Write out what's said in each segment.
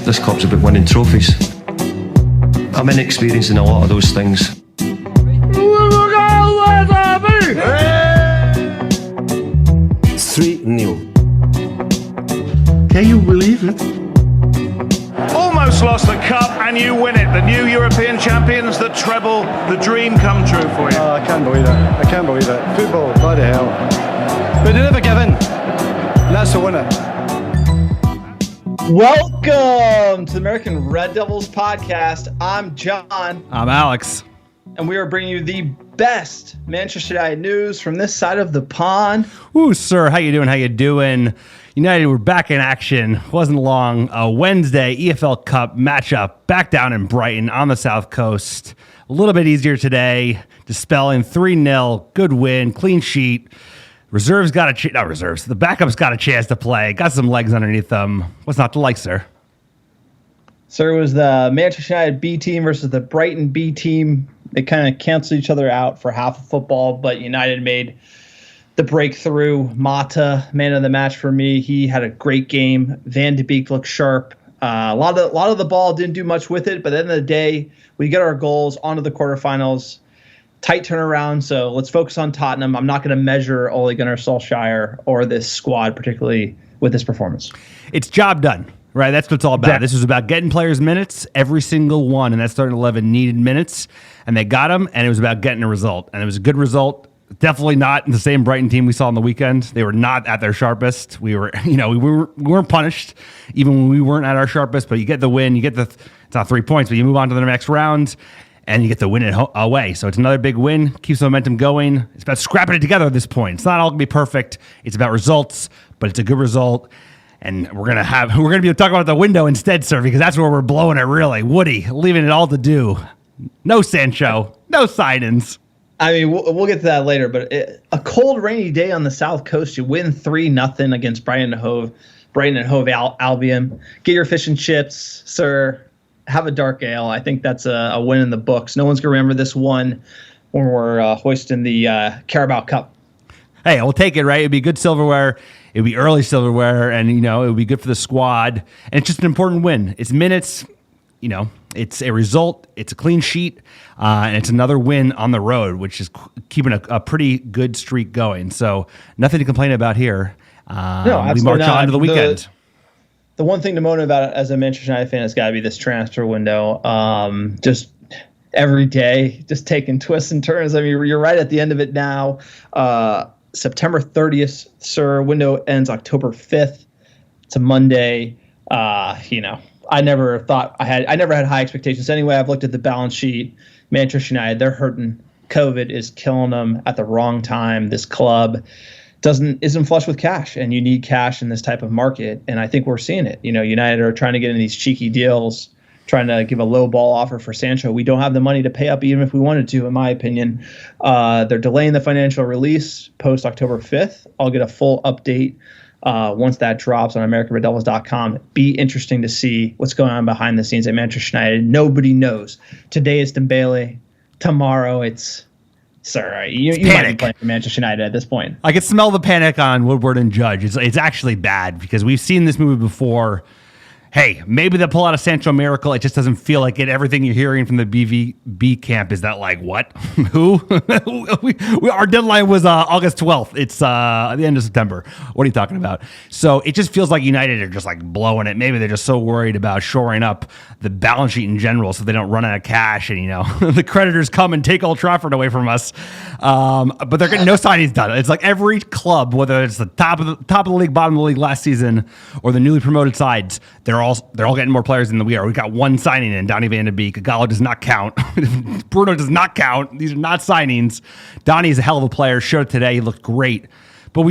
This club's about winning trophies. I'm inexperienced in a lot of those things. 3-0. Can you believe it? Almost lost the cup and you win it. The new European champions, the treble, the dream come true for you. I can't believe it. I can't believe it. Football, bloody hell. But they never give in. And that's the winner. Welcome to the American Red Devils podcast. I'm John. I'm Alex. And we are bringing you the best Manchester United news from this side of the pond. Ooh, sir, how you doing? How you doing? United were back in action. Wasn't long. A Wednesday EFL Cup matchup back down in Brighton on the South Coast. A little bit easier today. Dispelling 3-0. Good win. Clean sheet. Reserves got a not reserves. The backups got a chance to play. Got some legs underneath them. What's not to like, sir? Sir, it was the Manchester United B team versus the Brighton B team. They kind of canceled each other out for half of football, but United made the breakthrough. Mata, man of the match for me. He had a great game. Van de Beek looked sharp. A lot of the ball didn't do much with it, but at the end of the day, we get our goals onto the quarterfinals. Tight turnaround, so let's focus on Tottenham. I'm not going to measure Ole Gunnar Solskjaer or this squad, particularly with this performance. It's job done, right? That's what it's all about. Yeah. This was about getting players minutes, every single one, and that starting 11 needed minutes, and they got them, and it was about getting a result, and it was a good result. Definitely not the same Brighton team we saw on the weekend. They were not at their sharpest. We were, we weren't punished, even when we weren't at our sharpest, but you get the win, you get it's not 3 points, but you move on to the next round, and you get the win away. So it's another big win, keeps the momentum going. It's about scrapping it together at this point. It's not all going to be perfect. It's about results, but it's a good result. And we're going to be talking about the window instead, sir, because that's where we're blowing it really. Woody, leaving it all to do. No Sancho, no signings. I mean, we'll get to that later, but a cold, rainy day on the South Coast, you win 3-0 against Brighton and Hove Albion. Get your fish and chips, sir. Have a dark ale. I think that's a win in the books. No one's going to remember this one when we're hoisting the Carabao Cup. Hey, we'll take it, right? It'd be good silverware. It'd be early silverware, and, it would be good for the squad. And it's just an important win. It's minutes, it's a result. It's a clean sheet, and it's another win on the road, which is keeping a pretty good streak going. So nothing to complain about here. No, absolutely we march not. on to the weekend. The one thing to moan about as a Manchester United fan has got to be this transfer window. Just every day, just taking twists and turns. I mean, you're right at the end of it now. September 30th, sir. Window ends October 5th. It's a Monday. I never had high expectations anyway. I've looked at the balance sheet. Manchester United, they're hurting. COVID is killing them at the wrong time. This club isn't flush with cash, and you need cash in this type of market, and I think we're seeing it. United are trying to get in these cheeky deals, trying to give a low ball offer for Sancho. We don't have the money to pay up, even if we wanted to, in my opinion. They're delaying the financial release post October 5th. I'll get a full update once that drops on americanreddevils.com. Be interesting to see what's going on behind the scenes at Manchester United. Nobody knows. Today it's Dembele. Tomorrow it's... Sir, you might be playing for Manchester United at this point. I can smell the panic on Woodward and Judge. It's actually bad because we've seen this movie before. Hey, maybe they'll pull out a Sancho miracle. It just doesn't feel like it. Everything you're hearing from the BVB camp is that like, what? Who? Our deadline was August 12th. It's the end of September. What are you talking about? So it just feels like United are just like blowing it. Maybe they're just so worried about shoring up the balance sheet in general so they don't run out of cash and, the creditors come and take Old Trafford away from us. But they're getting no signings done. It's like every club, whether it's the top of the league, bottom of the league last season, or the newly promoted sides, they're all getting more players than we are. We got one signing in, Donny van de Beek. Gallo does not count. Bruno does not count. These are not signings. Donny is a hell of a player. Showed it today. He looked great. But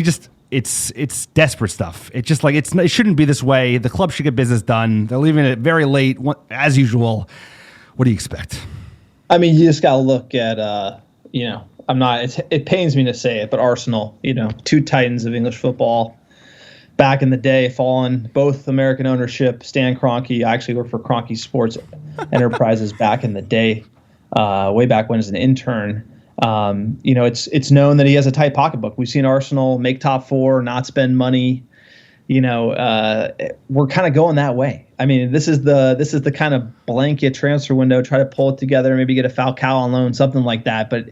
it's desperate stuff. It's just like it shouldn't be this way. The club should get business done. They're leaving it very late, as usual. What do you expect? I mean, you just got to look at, it pains me to say it, but Arsenal, two titans of English football. Back in the day, fallen both American ownership. Stan Kroenke, I actually worked for Kroenke Sports Enterprises back in the day, way back when as an intern. It's known that he has a tight pocketbook. We've seen Arsenal make top four, not spend money. We're kind of going that way. I mean, this is the kind of blanket transfer window. Try to pull it together, maybe get a Falcao on loan, something like that. But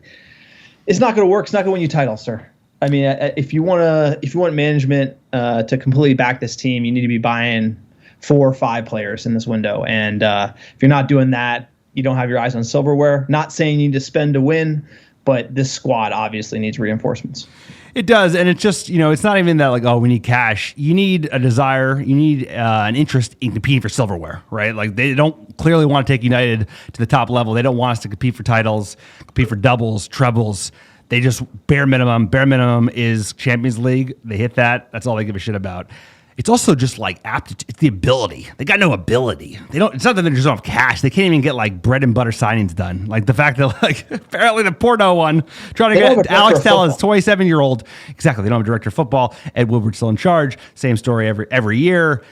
it's not going to work. It's not going to win you titles, sir. I mean, if you want management to completely back this team, you need to be buying 4 or 5 players in this window. And if you're not doing that, you don't have your eyes on silverware. Not saying you need to spend to win, but this squad obviously needs reinforcements. It does, and it's just, it's not even that like, oh, we need cash. You need a desire. You need an interest in competing for silverware, right? Like they don't clearly want to take United to the top level. They don't want us to compete for titles, compete for doubles, trebles. They just bare minimum. Bare minimum is Champions League. They hit that. That's all they give a shit about. It's also just like aptitude. It's the ability. They got no ability. They don't. It's not that they just don't have cash. They can't even get like bread and butter signings done. Like the fact that like apparently the Porto one trying to get Alex Telles, 27-year-old. Exactly. They don't have a director of football. Ed Woodward's still in charge. Same story every year.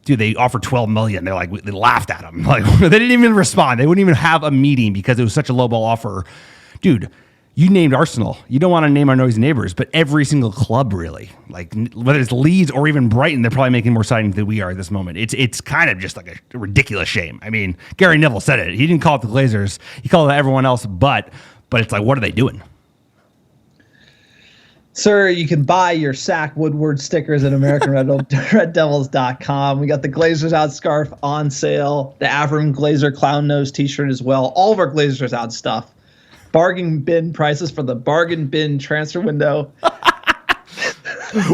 Dude, they offered $12 million. They're like they laughed at him. Like they didn't even respond. They wouldn't even have a meeting because it was such a lowball offer. Dude. You named Arsenal. You don't want to name our noisy neighbors, but every single club really, like whether it's Leeds or even Brighton, they're probably making more signings than we are at this moment. It's kind of just like a ridiculous shame. I mean, Gary Neville said it. He didn't call it the Glazers. He called it everyone else, but it's like, what are they doing? Sir, you can buy your Sack Woodward stickers at americanreddevils.com. We got the Glazers Out scarf on sale, the Avram Glazer clown nose t-shirt as well. All of our Glazers Out stuff. Bargain bin prices for the bargain bin transfer window.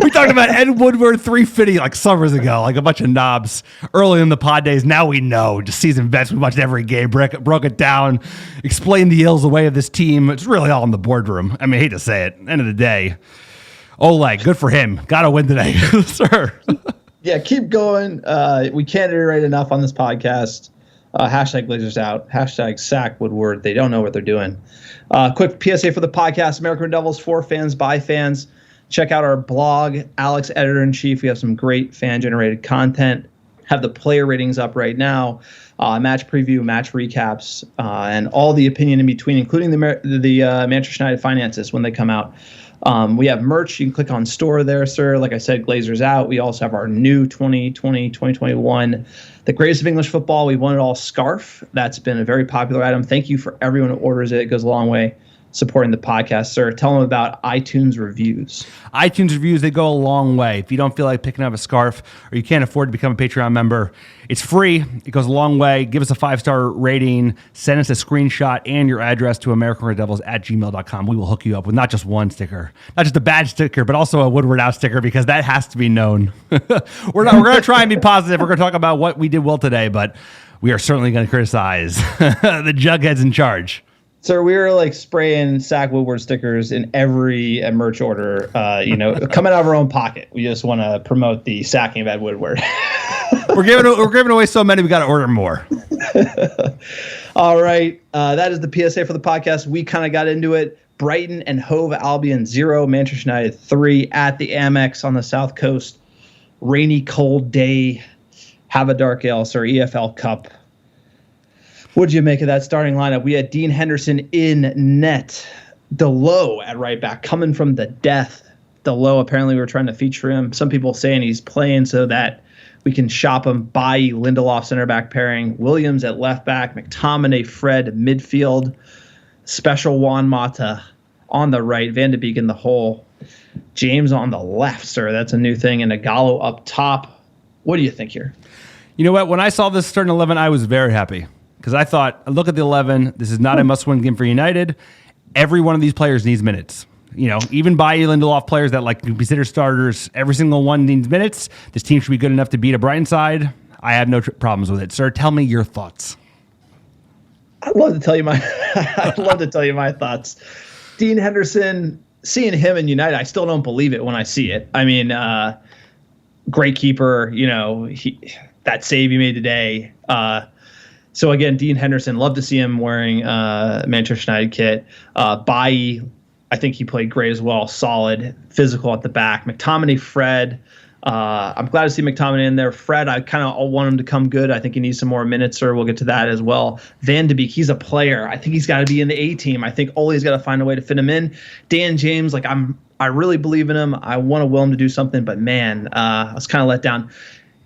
We talked about Ed Woodward 350 like summers ago, like a bunch of knobs early in the pod days. Now we know, just seasoned vets. We watched every game, broke it down, explained the ills away of this team. It's really all in the boardroom. I mean, I hate to say it. End of the day, Oleg, good for him. Got to win today, sir. Yeah, keep going. We can't iterate enough on this podcast. Hashtag Glazers Out. Hashtag Sack Woodward. They don't know what they're doing. Quick PSA for the podcast. American Red Devils, for fans, by fans. Check out our blog, Alex, editor-in-chief. We have some great fan-generated content. Have the player ratings up right now. Match preview, match recaps, and all the opinion in between, including the Manchester United finances when they come out. We have merch. You can click on store there, sir. Like I said, Glazers Out. We also have our new 2021 The Greatest of English Football. We won it all scarf. That's been a very popular item. Thank you for everyone who orders it. It goes a long way supporting the podcast, sir. Tell them about iTunes reviews. iTunes reviews, they go a long way. If you don't feel like picking up a scarf or you can't afford to become a Patreon member, it's free. It goes a long way. Give us a 5-star rating. Send us a screenshot and your address to americanreddevils@gmail.com. We will hook you up with not just one sticker, not just a badge sticker, but also a Woodward Out sticker, because that has to be known. We're going to try and be positive. We're going to talk about what we did well today, but we are certainly going to criticize the jugheads in charge. Sir, we were like spraying Sack Woodward stickers in every merch order, coming out of our own pocket. We just want to promote the sacking of Ed Woodward. We're giving away so many, we got to order more. All right. That is the PSA for the podcast. We kind of got into it. Brighton and Hove Albion 0, Manchester United 3 at the Amex on the South Coast. Rainy, cold day. Have a dark ale, sir. EFL Cup. What'd you make of that starting lineup? We had Dean Henderson in net. Delo at right back, coming from the death. Delo, apparently we were trying to feature him. Some people saying he's playing so that we can shop him. Bailly, Lindelof center back pairing. Williams at left back. McTominay, Fred midfield. Special Juan Mata on the right. Van de Beek in the hole. James on the left, sir. That's a new thing. And Igalo up top. What do you think here? You know what? When I saw this starting 11, I was very happy. Because I thought, look at the 11. This is not a must-win game for United. Every one of these players needs minutes. Even Bailly, Lindelof players that like consider starters, every single one needs minutes. This team should be good enough to beat a Brighton side. I have no problems with it. Sir, tell me your thoughts. I'd love to tell you my thoughts. Dean Henderson, seeing him in United, I still don't believe it when I see it. I mean, great keeper. That save he made today. So again, Dean Henderson, love to see him wearing Manchester United kit. Bailly, I think he played great as well. Solid, physical at the back. McTominay, Fred. I'm glad to see McTominay in there. Fred, I kind of want him to come good. I think he needs some more minutes, or we'll get to that as well. Van de Beek, he's a player. I think he's got to be in the A team. I think Ole's got to find a way to fit him in. Dan James, I really believe in him. I want to will him to do something, but man, I was kind of let down.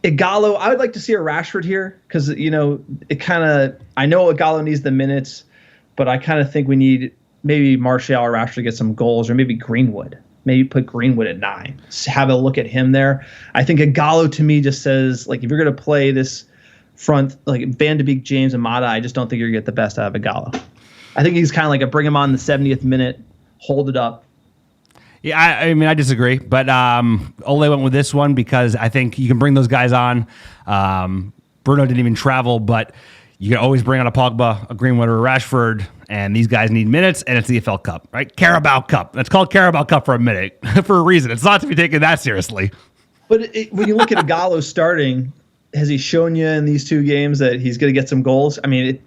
Igalo, I would like to see a Rashford here because, I know Igalo needs the minutes, but I kind of think we need maybe Martial or Rashford to get some goals, or maybe Greenwood. Maybe put Greenwood at 9. Have a look at him there. I think Igalo to me just says, like, if you're going to play this front, like Van de Beek, James, and Mata, I just don't think you're going to get the best out of Igalo. I think he's kind of like a bring him on the 70th minute, hold it up. Yeah, I disagree, but Ole went with this one because I think you can bring those guys on. Bruno didn't even travel, but you can always bring on a Pogba, a Greenwood, or a Rashford, and these guys need minutes, and it's the EFL Cup, right? Carabao Cup. It's called Carabao Cup for a minute, for a reason. It's not to be taken that seriously. But when you look at Igalo starting, has he shown you in these 2 games that he's going to get some goals? I mean,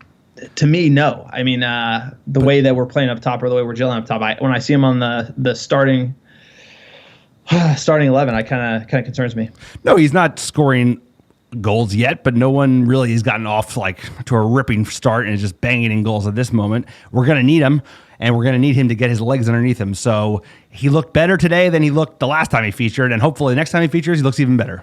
to me, no. I mean, the way that we're playing up top or the way we're gelling up top, when I see him on the starting 11, I kind of concerns me. No, he's not scoring goals yet, but no one really has gotten off to a ripping start and is just banging in goals at this moment. We're going to need him, and we're going to need him to get his legs underneath him. So he looked better today than he looked the last time he featured, and hopefully the next time he features, he looks even better.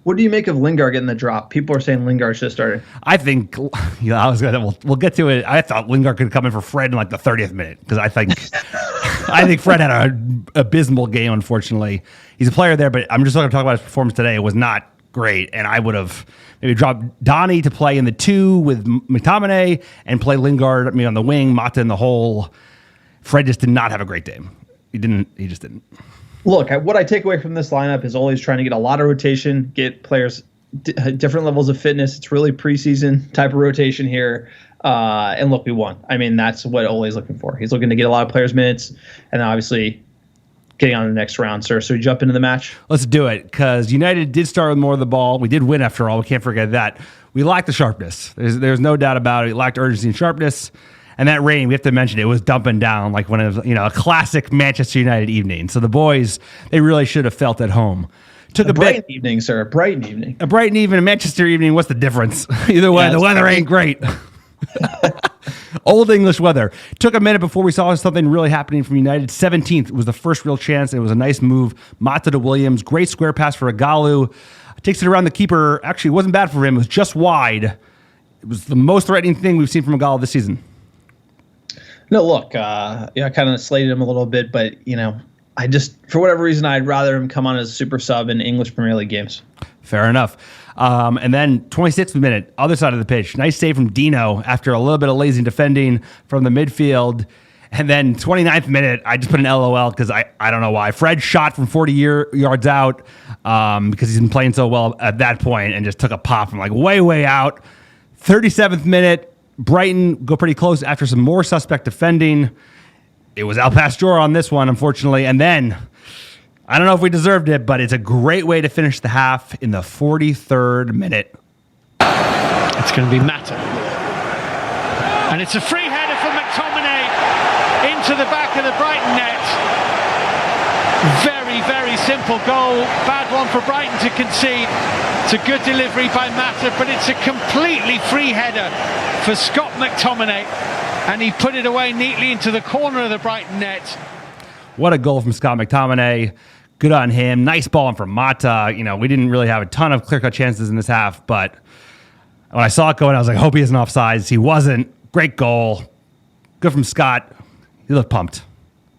What do you make of Lingard getting the drop? People are saying Lingard should have started. I think, we'll get to it. I thought Lingard could come in for Fred in the 30th minute because I think Fred had an abysmal game, unfortunately. He's a player there, but I'm just going to talk about his performance today. It was not great, and I would have maybe dropped Donny to play in the 2 with McTominay and play Lingard on the wing, Mata in the hole. Fred just did not have a great day. He just didn't. Look, what I take away from this lineup is always trying to get a lot of rotation, get players different levels of fitness. It's really preseason type of rotation here. And look, we won. I mean, that's what Ole's looking for. He's looking to get a lot of players' minutes, and then obviously getting on the next round, sir. So we jump into the match? Let's do it, because United did start with more of the ball. We did win after all. We can't forget that. We lacked the sharpness. There's no doubt about it. We lacked urgency and sharpness. And that rain, we have to mention, it was dumping down like when it was, a classic Manchester United evening. So the boys, they really should have felt at home. Took a Brighton evening, sir. A Brighton evening. A Brighton evening, a Manchester evening. What's the difference? Either way, the weather ain't great. Old English weather. Took a minute before we saw something really happening from United. 17th was the first real chance. It was a nice move. Mata to Williams. Great square pass for Igalo. Takes it around the keeper. Actually, it wasn't bad for him. It was just wide. It was the most threatening thing we've seen from Igalo this season. No, look, I kind of slated him a little bit, but, I just, for whatever reason, I'd rather him come on as a super sub in English Premier League games. Fair enough. And then 26th minute, other side of the pitch. Nice save from Dino after a little bit of lazy defending from the midfield. And then 29th minute, I just put an LOL because I don't know why. Fred shot from 40 yards out because he's been playing so well at that point and just took a pop from way out. 37th minute, Brighton go pretty close after some more suspect defending. It was Al Pastore on this one, unfortunately. And then, I don't know if we deserved it, but it's a great way to finish the half in the 43rd minute. It's going to be Mata. And it's a free header from McTominay into the back of the Brighton net. Very, very simple goal. Bad one for Brighton to concede. It's a good delivery by Mata, but it's a completely free header for Scott McTominay. And he put it away neatly into the corner of the Brighton net. What a goal from Scott McTominay. Good on him. Nice ball from Mata. We didn't really have a ton of clear-cut chances in this half, but when I saw it going, I was like, I hope he isn't offsides. He wasn't. Great goal. Good from Scott. He looked pumped.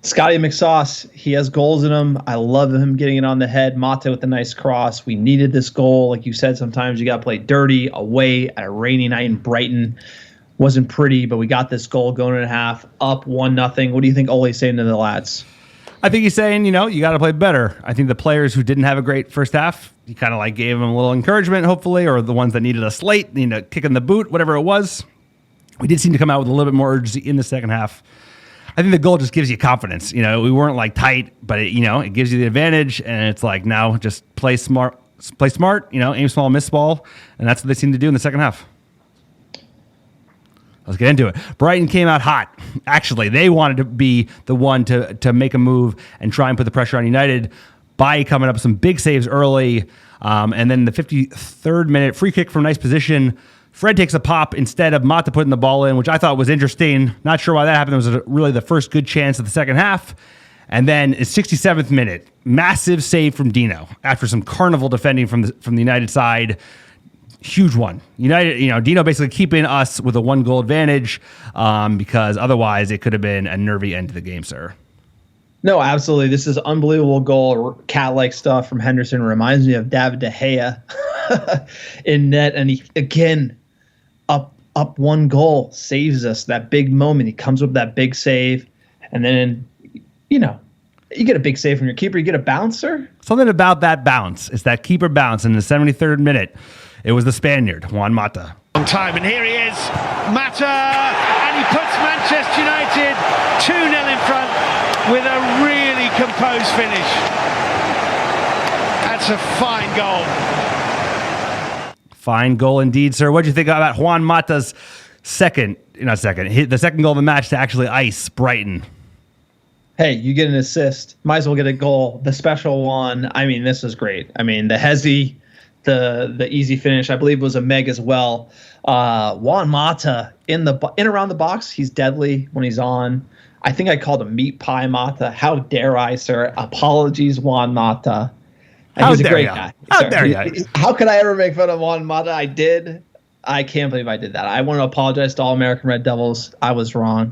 Scotty McSauce, he has goals in him. I love him getting it on the head. Mata with a nice cross. We needed this goal. Like you said, sometimes you got to play dirty away at a rainy night in Brighton. Wasn't pretty, but we got this goal going in half, up 1-0. What do you think Ole's saying to the lads? I think he's saying, you got to play better. I think the players who didn't have a great first half, he kind of gave them a little encouragement, hopefully, or the ones that needed a slate, kick in the boot, whatever it was. We did seem to come out with a little bit more urgency in the second half. I think the goal just gives you confidence. We weren't tight, but it gives you the advantage, and it's now just play smart, aim small, miss ball, and that's what they seem to do in the second half. Let's get into it. Brighton came out hot. Actually, they wanted to be the one to make a move and try and put the pressure on United by coming up with some big saves early. And then the 53rd minute, free kick from nice position. Fred takes a pop instead of Mata putting the ball in, which I thought was interesting. Not sure why that happened. It was really the first good chance of the second half. And then 67th minute, massive save from Dino after some carnival defending from the United side. Huge one. United, Dino basically keeping us with a 1-goal advantage because otherwise it could have been a nervy end to the game, sir. No, absolutely. This is unbelievable goal, cat-like stuff from Henderson. Reminds me of David De Gea in net. And he, again, up 1 goal, saves us that big moment. He comes with that big save. And then, you get a big save from your keeper. You get a bouncer. Something about that bounce. It's that keeper bounce in the 73rd minute. It was the Spaniard, Juan Mata. On time, and here he is, Mata, and he puts Manchester United 2-0 in front with a really composed finish. That's a fine goal. Fine goal indeed, sir. What do you think about Juan Mata's the second goal of the match to actually ice Brighton? Hey, you get an assist. Might as well get a goal. The special one, I mean, this is great. I mean, the Hezi, the easy finish, I believe was a Meg as well. Juan Mata in around the box, he's deadly when he's on. I think I called him Meat Pie Mata. How dare I, sir? Apologies, Juan Mata. And he's a great guy. How dare you? How could I ever make fun of Juan Mata? I did. I can't believe I did that. I want to apologize to all American Red Devils. I was wrong.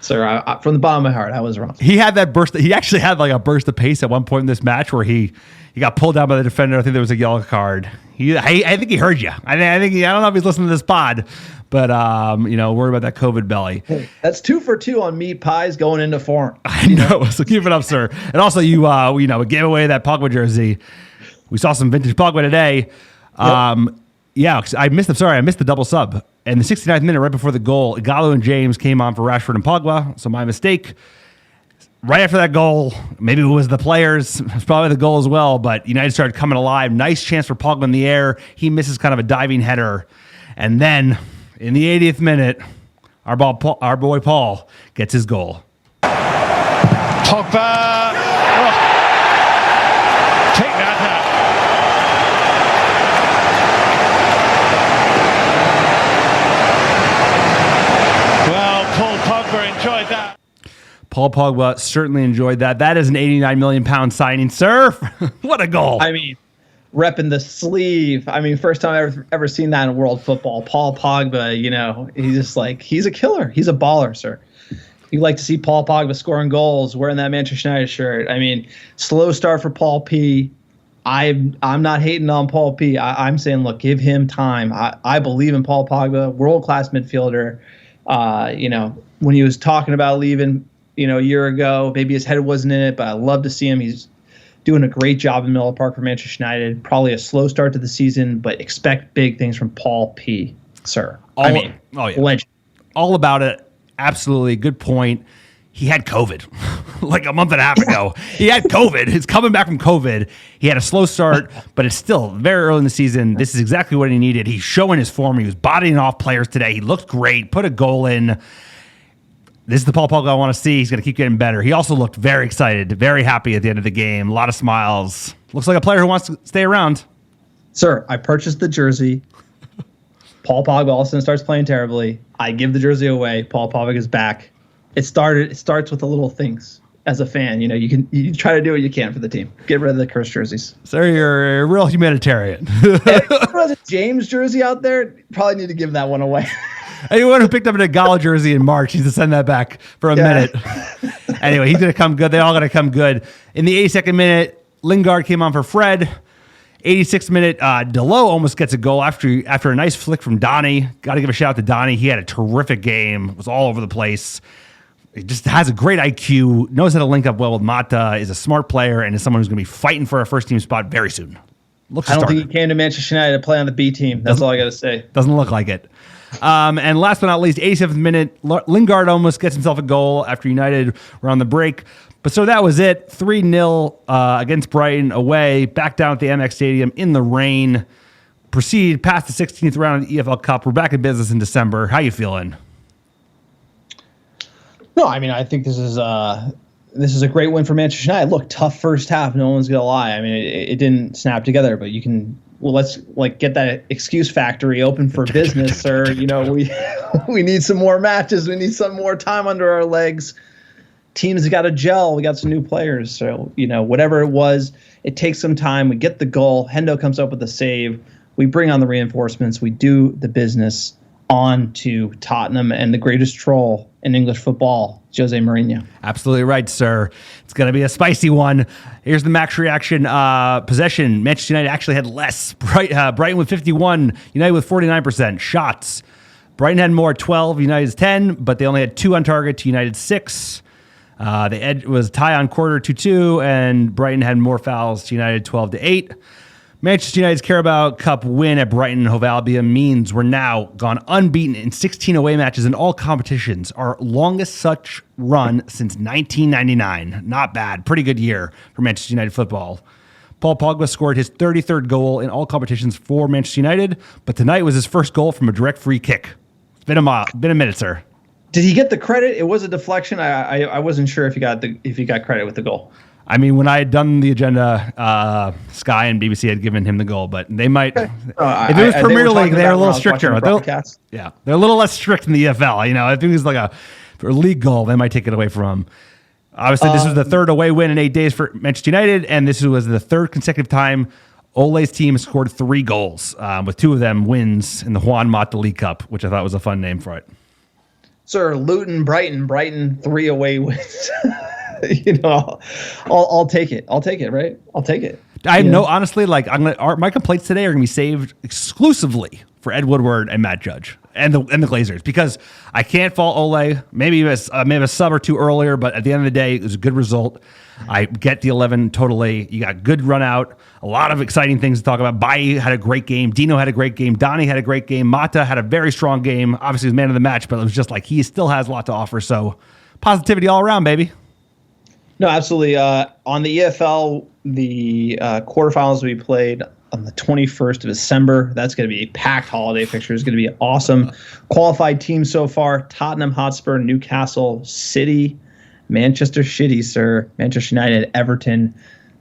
Sir, from the bottom of my heart, I was wrong. He had that burst. He actually had like a burst of pace at one point in this match where he got pulled down by the defender. I think there was a yellow card. I think he heard you. I don't know if he's listening to this pod, but worry about that COVID belly. Hey, that's 2 for 2 on meat pies going into form. I know. So keep it up, sir. And also, you gave away that Pogba jersey. We saw some vintage Pogba today. Yep. I missed the double sub. And the 69th minute, right before the goal, Gallo and James came on for Rashford and Pogba. So my mistake. Right after that goal, maybe it was the players. It was probably the goal as well. But United started coming alive. Nice chance for Pogba in the air. He misses kind of a diving header. And then in the 80th minute, our boy Paul gets his goal. Pogba. Take that out. Enjoyed that. Paul Pogba certainly enjoyed that. That is an £89 million signing, sir. What a goal. I mean, repping the sleeve. I mean, first time I've ever seen that in world football. Paul Pogba, he's just like, he's a killer. He's a baller, sir. You like to see Paul Pogba scoring goals, wearing that Manchester United shirt. I mean, slow start for Paul P. I'm not hating on Paul P. I'm saying, look, give him time. I believe in Paul Pogba, world-class midfielder. When he was talking about leaving, a year ago, maybe his head wasn't in it, but I love to see him. He's doing a great job in Miller Park for Manchester United. Probably a slow start to the season, but expect big things from Paul P, sir. Legend. All about it. Absolutely. Good point. He had COVID like a month and a half ago. He had COVID. He's coming back from COVID. He had a slow start, but it's still very early in the season. This is exactly what he needed. He's showing his form. He was bodying off players today. He looked great. Put a goal in. This is the Paul Pogba I want to see. He's going to keep getting better. He also looked very excited, very happy at the end of the game. A lot of smiles. Looks like a player who wants to stay around. Sir, I purchased the jersey. Paul Pogba all of a sudden starts playing terribly. I give the jersey away. Paul Pogba is back. It starts with the little things. As a fan, you try to do what you can for the team. Get rid of the cursed jerseys. Sir, you're a real humanitarian. There's a James jersey out there. Probably need to give that one away. Anyone who picked up a Gala jersey in March needs to send that back for a minute. Anyway, he's going to come good. They all going to come good. In the 82nd minute, Lingard came on for Fred. 86th minute, Delo almost gets a goal after a nice flick from Donny. Got to give a shout out to Donny. He had a terrific game. Was all over the place. He just has a great IQ, knows how to link up well with Mata, is a smart player, and is someone who's going to be fighting for a first-team spot very soon. I don't think he came to Manchester United to play on the B team. That's all I got to say. Doesn't look like it. And last but not least, 87th minute, Lingard almost gets himself a goal after United were on the break. But so that was it. 3-0 against Brighton away, back down at the MX Stadium in the rain. Proceed past the 16th round of the EFL Cup. We're back in business in December. How you feeling? No, I mean, I think this is a great win for Manchester United. Look, tough first half. No one's gonna lie. I mean, it didn't snap together, but you can. Well, let's get that excuse factory open for business, sir. We need some more matches. We need some more time under our legs. teams got to gel. We got some new players. So, whatever it was, it takes some time. We get the goal. Hendo comes up with a save. We bring on the reinforcements. We do the business. On to Tottenham and the greatest troll in English football, Jose Mourinho. Absolutely right, sir. It's going to be a spicy one. Here's the max reaction. Possession. Manchester United actually had less. Brighton with 51. United with 49%. Shots. Brighton had more, 12. United's 10, but they only had 2 on target to United's 6. The edge was tie on quarter 2-2, and Brighton had more fouls to United 12-8. Manchester United's Carabao Cup win at Brighton and Hove Albion means we're now gone unbeaten in 16 away matches in all competitions. Our longest such run since 1999. Not bad. Pretty good year for Manchester United football. Paul Pogba scored his 33rd goal in all competitions for Manchester United, but tonight was his first goal from a direct free kick. It's been a minute, sir. Did he get the credit? It was a deflection. I wasn't sure if he got credit with the goal. I mean, when I had done the agenda, Sky and BBC had given him the goal, but they might. If it was Premier League, they're a little stricter. They're a little less strict in the EFL. If it was like a league goal, they might take it away from him. Obviously, this was the third away win in 8 days for Manchester United, and this was the third consecutive time Ole's team scored 3 goals, with 2 of them wins in the Juan Mata League Cup, which I thought was a fun name for it. Sir, Luton, Brighton, 3 away wins. I'll take it. I'll take it, right? I'll take it. I know, honestly, my complaints today are going to be saved exclusively for Ed Woodward and Matt Judge and the Glazers, because I can't fault Ole. Maybe a sub or 2 earlier, but at the end of the day, it was a good result. I get the 11 totally. You got good run out. A lot of exciting things to talk about. Bailly had a great game. Dino had a great game. Donny had a great game. Mata had a very strong game. Obviously, he was man of the match, but it was just like he still has a lot to offer. So positivity all around, baby. No, absolutely. On the EFL, the quarterfinals we played on the 21st of December. That's going to be a packed holiday picture. It's going to be awesome. Qualified teams so far: Tottenham Hotspur, Newcastle City, Manchester City, sir, Manchester United, Everton.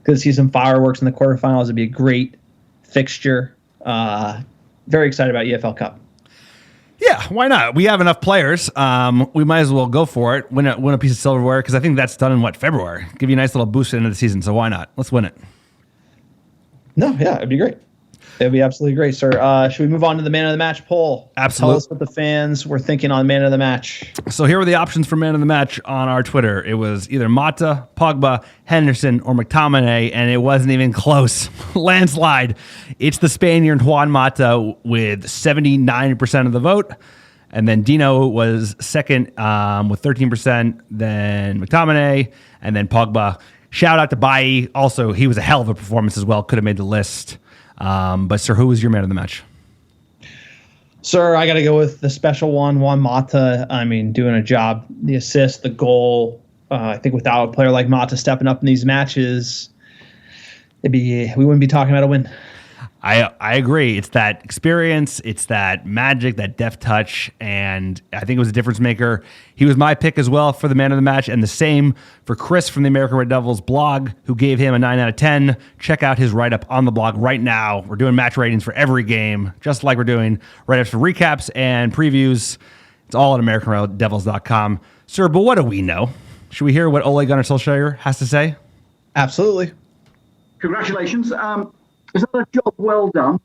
Good to see some fireworks in the quarterfinals. It'd be a great fixture. Very excited about EFL Cup. Yeah, why not? We have enough players. We might as well go for it. Win a piece of silverware, because I think that's done in February. Give you a nice little boost into the season. So why not? Let's win it. No, yeah, it'd be great. It'd be absolutely great, sir. Should we move on to the man of the match poll? Absolutely. Tell us what the fans were thinking on man of the match. So here were the options for man of the match on our Twitter. It was either Mata, Pogba, Henderson, or McTominay, and it wasn't even close. Landslide. It's the Spaniard Juan Mata with 79% of the vote. And then Dino was second with 13%, then McTominay, and then Pogba. Shout out to Bailly. Also, he was a hell of a performance as well. Could have made the list. But, sir, who was your man of the match? Sir, I got to go with the special one, Juan Mata. I mean, doing a job. The assist, the goal. I think without a player like Mata stepping up in these matches, we wouldn't be talking about a win. I agree. It's that experience, it's that magic, that deft touch, and I think it was a difference maker. He was my pick as well for the man of the match, and the same for Chris from the American Red Devils blog, who gave him a 9 out of 10. Check out his write-up on the blog right now. We're doing match ratings for every game, just like we're doing write-ups for recaps and previews. It's all at americanreddevils.com. Sir, but what do we know? Should we hear what Ole Gunnar Solskjaer has to say? Absolutely. Congratulations. Is that a job well done?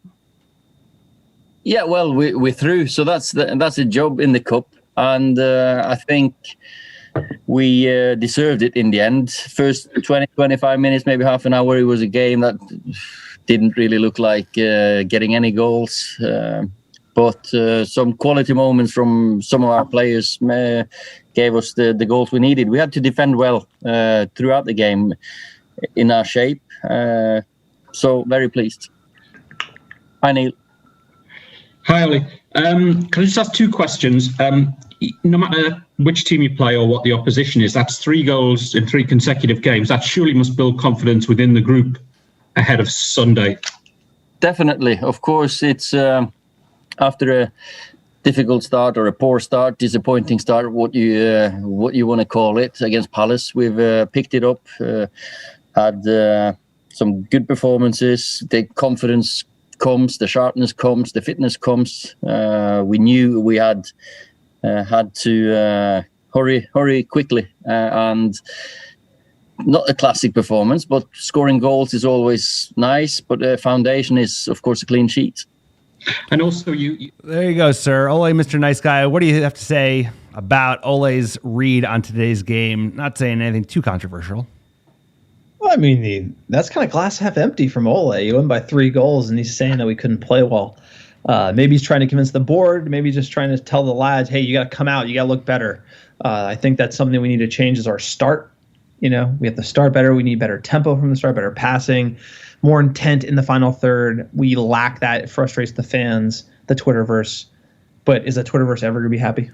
Yeah, well, we're through, so that's a job in the cup, and I think we deserved it in the end. First 20, 25 minutes, maybe half an hour, it was a game that didn't really look like getting any goals, but some quality moments from some of our players gave us the goals we needed. We had to defend well throughout the game in our shape. So very pleased. Hi, Neil. Hi, Ollie. Can I just ask 2 questions? No matter which team you play or what the opposition is, that's 3 goals in 3 consecutive games. That surely must build confidence within the group ahead of Sunday. Definitely. Of course, it's after a difficult start or a poor start, disappointing start, what you want to call it, against Palace. We've picked it up, had some good performances. The confidence comes, the sharpness comes, the fitness comes. We knew we had to hurry quickly, and not a classic performance, but scoring goals is always nice. But the foundation is, of course, a clean sheet. And also, there you go, sir. Ole, Mr. Nice Guy. What do you have to say about Ole's read on today's game? Not saying anything too controversial. Well, I mean, that's kind of glass half empty from Ole. He won by 3 goals, and he's saying that we couldn't play well. Maybe he's trying to convince the board. Maybe he's just trying to tell the lads, hey, you got to come out. You got to look better. I think that's something we need to change is our start. We have to start better. We need better tempo from the start, better passing, more intent in the final third. We lack that. It frustrates the fans, the Twitterverse. But is the Twitterverse ever going to be happy?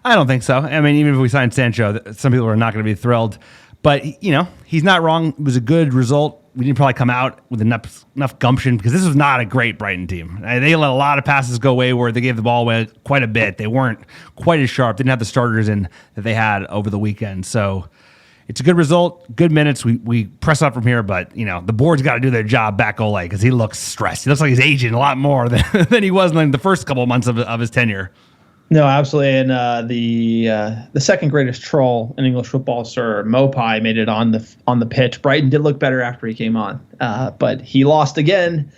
I don't think so. I mean, even if we signed Sancho, some people are not going to be thrilled. But, he's not wrong. It was a good result. We didn't probably come out with enough gumption because this was not a great Brighton team. They let a lot of passes go wayward. They gave the ball away quite a bit. They weren't quite as sharp. Didn't have the starters in that they had over the weekend. So it's a good result, good minutes. We press up from here, but, the board's got to do their job back Ole because he looks stressed. He looks like he's aging a lot more than he was in the first couple of months of his tenure. No, absolutely. And the second greatest troll in English football, Sir Mopai, made it on the pitch. Brighton did look better after he came on, but he lost again,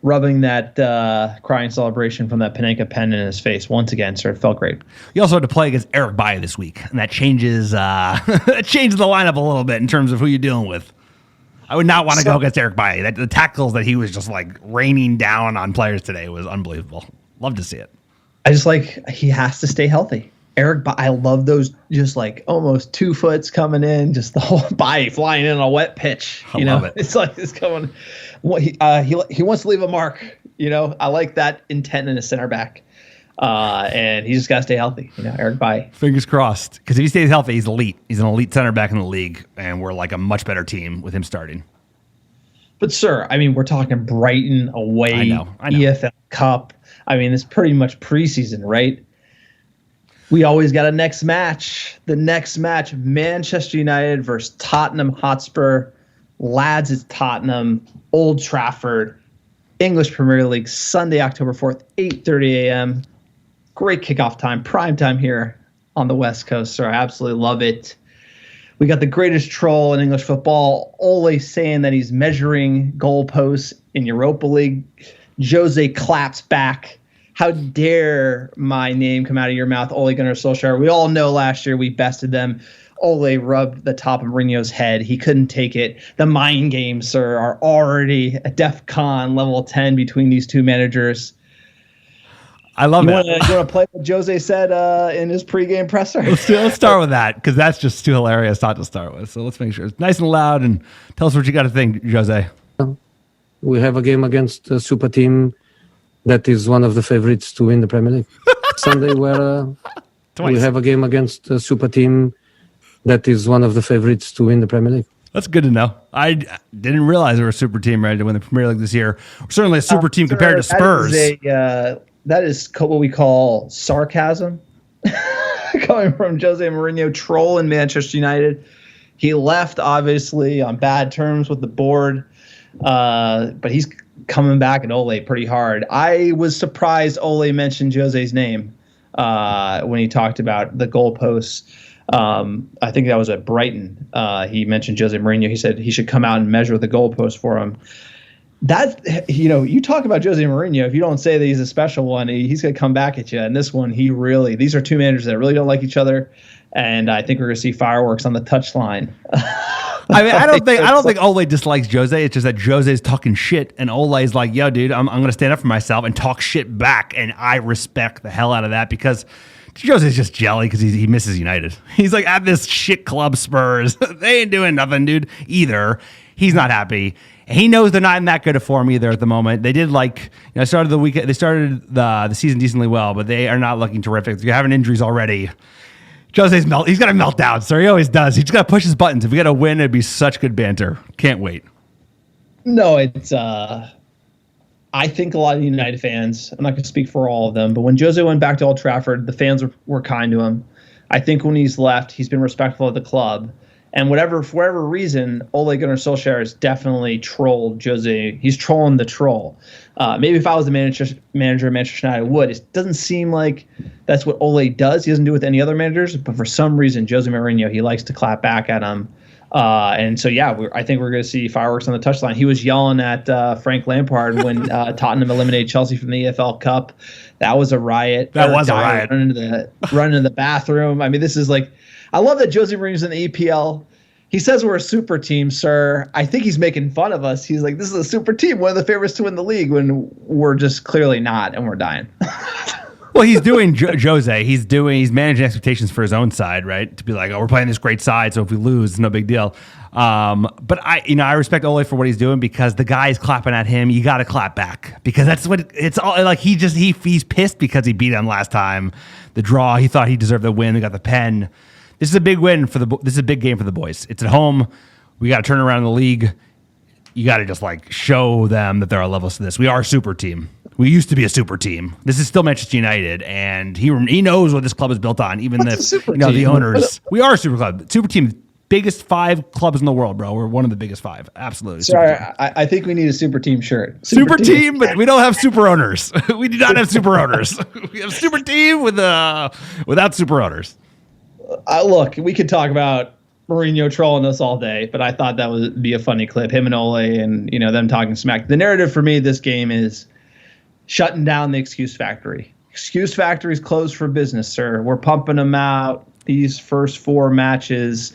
rubbing that crying celebration from that Panenka pen in his face once again. Sir, it felt great. You also had to play against Eric Bailly this week, and that changes the lineup a little bit in terms of who you're dealing with. I would not want to go against Eric Bailly. The tackles that he was just like raining down on players today was unbelievable. Love to see it. I just he has to stay healthy. I love those just like almost 2 foots coming in, just the whole body flying in on a wet pitch. I love it. It's like it's going. He wants to leave a mark. I like that intent in a center back, and he just got to stay healthy. Eric Bailly. Fingers crossed, because if he stays healthy, he's elite. He's an elite center back in the league, and we're like a much better team with him starting. But sir, I mean, we're talking Brighton away, I know. EFL Cup. I mean, it's pretty much preseason, right? We always got a next match. The next match, Manchester United versus Tottenham Hotspur. Lads, it's Tottenham, Old Trafford, English Premier League, Sunday, October 4th, 8:30 a.m. Great kickoff time, prime time here on the West Coast, sir. I absolutely love it. We got the greatest troll in English football, Ole saying that he's measuring goalposts in Europa League. Jose claps back. How dare my name come out of your mouth, Ole Gunnar Solskjaer? We all know last year we bested them. Ole rubbed the top of Mourinho's head. He couldn't take it. The mind games, sir, are already a DEFCON level 10 between these two managers. I love it. You want to play what Jose said in his pregame presser? Let's start with that, because that's just too hilarious not to start with. So let's make sure it's nice and loud, and tell us what you got to think, Jose. We have a game against a super team that is one of the favorites to win the Premier League. Sunday, where we have a game against a super team that is one of the favorites to win the Premier League. That's good to know. I didn't realize we were a super team ready to win the Premier League this year. We're certainly a super team compared to Spurs. That is what we call sarcasm. Coming from Jose Mourinho, troll in Manchester United. He left, obviously, on bad terms with the board. But he's coming back at Ole pretty hard. I was surprised Ole mentioned Jose's name when he talked about the goalposts. I think that was at Brighton. He mentioned Jose Mourinho. He said he should come out and measure the goalpost for him. That, you talk about Jose Mourinho. If you don't say that he's a special one, he's going to come back at you. And this one, these are two managers that really don't like each other. And I think we're going to see fireworks on the touchline. I mean, I don't think Ole dislikes Jose. It's just that Jose's talking shit, and Ole's like, "Yo, dude, I'm going to stand up for myself and talk shit back." And I respect the hell out of that, because Jose's just jelly because he misses United. He's like, at this shit club Spurs, they ain't doing nothing, dude. Either he's not happy. He knows they're not in that good a form either at the moment. They did started the weekend. They started the season decently well, but they are not looking terrific. They're having injuries already. Jose's he's got to melt down, sir. He always does. He's got to push his buttons. If we got to win, it'd be such good banter. Can't wait. No, it's I think a lot of United fans, I'm not going to speak for all of them, but when Jose went back to Old Trafford, the fans were kind to him. I think when he's left, he's been respectful of the club. And for whatever reason, Ole Gunnar Solskjaer has definitely trolled Jose. He's trolling the troll. Maybe if I was the manager of Manchester United, I would. It doesn't seem like that's what Ole does. He doesn't do it with any other managers. But for some reason, Jose Mourinho, he likes to clap back at him. And so, I think we're going to see fireworks on the touchline. He was yelling at Frank Lampard when Tottenham eliminated Chelsea from the EFL Cup. That was a riot. That was a riot. Running into the bathroom. I mean, this is like, I love that Jose Mourinho's in the EPL. He says we're a super team, sir. I think he's making fun of us. He's like, this is a super team, one of the favorites to win the league, when we're just clearly not, and we're dying. Well, he's doing Jose. He's managing expectations for his own side, right? To be like, oh, we're playing this great side, so if we lose, it's no big deal. But I respect Ole for what he's doing, because the guy's clapping at him. You got to clap back, because that's what it's all like. He's pissed because he beat him last time. The draw, he thought he deserved the win. They got the pen. This is a big win this is a big game for the boys. It's at home. We got to turn around the league. You got to just show them that there are levels to this. We are a super team. We used to be a super team. This is still Manchester United, and he knows what this club is built on. Even the owners, we are a super club, super team. Biggest 5 clubs in the world, bro. We're one of the biggest 5. Absolutely. Sorry, I think we need a super team shirt. Super team, but we don't have super owners. We do not have super owners. We have super team without super owners. Look, we could talk about Mourinho trolling us all day, but I thought that would be a funny clip. Him and Ole, and them talking smack. The narrative for me this game is shutting down the excuse factory. Excuse factory's closed for business, sir. We're pumping them out. These first 4 matches,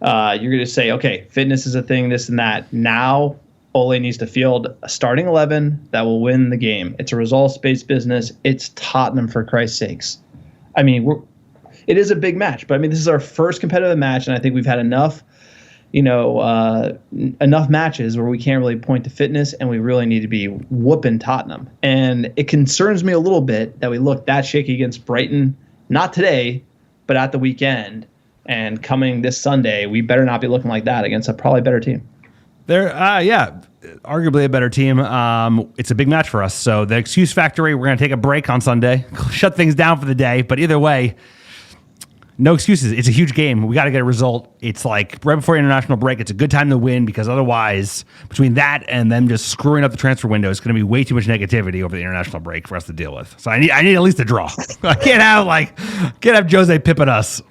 you're going to say, okay, fitness is a thing, this and that. Now, Ole needs to field a starting 11 that will win the game. It's a results-based business. It's Tottenham, for Christ's sakes. I mean, it is a big match, but I mean, this is our first competitive match, and I think we've had enough matches where we can't really point to fitness, and we really need to be whooping Tottenham. And it concerns me a little bit that we looked that shaky against Brighton, not today, but at the weekend. And coming this Sunday, we better not be looking like that against a probably better team. They're, arguably a better team. It's a big match for us. So the excuse factory, we're going to take a break on Sunday, shut things down for the day. But either way, no excuses. It's a huge game. We got to get a result. It's like right before international break. It's a good time to win, because otherwise, between that and them just screwing up the transfer window, it's going to be way too much negativity over the international break for us to deal with. So I need at least a draw. I can't have Jose pipping us.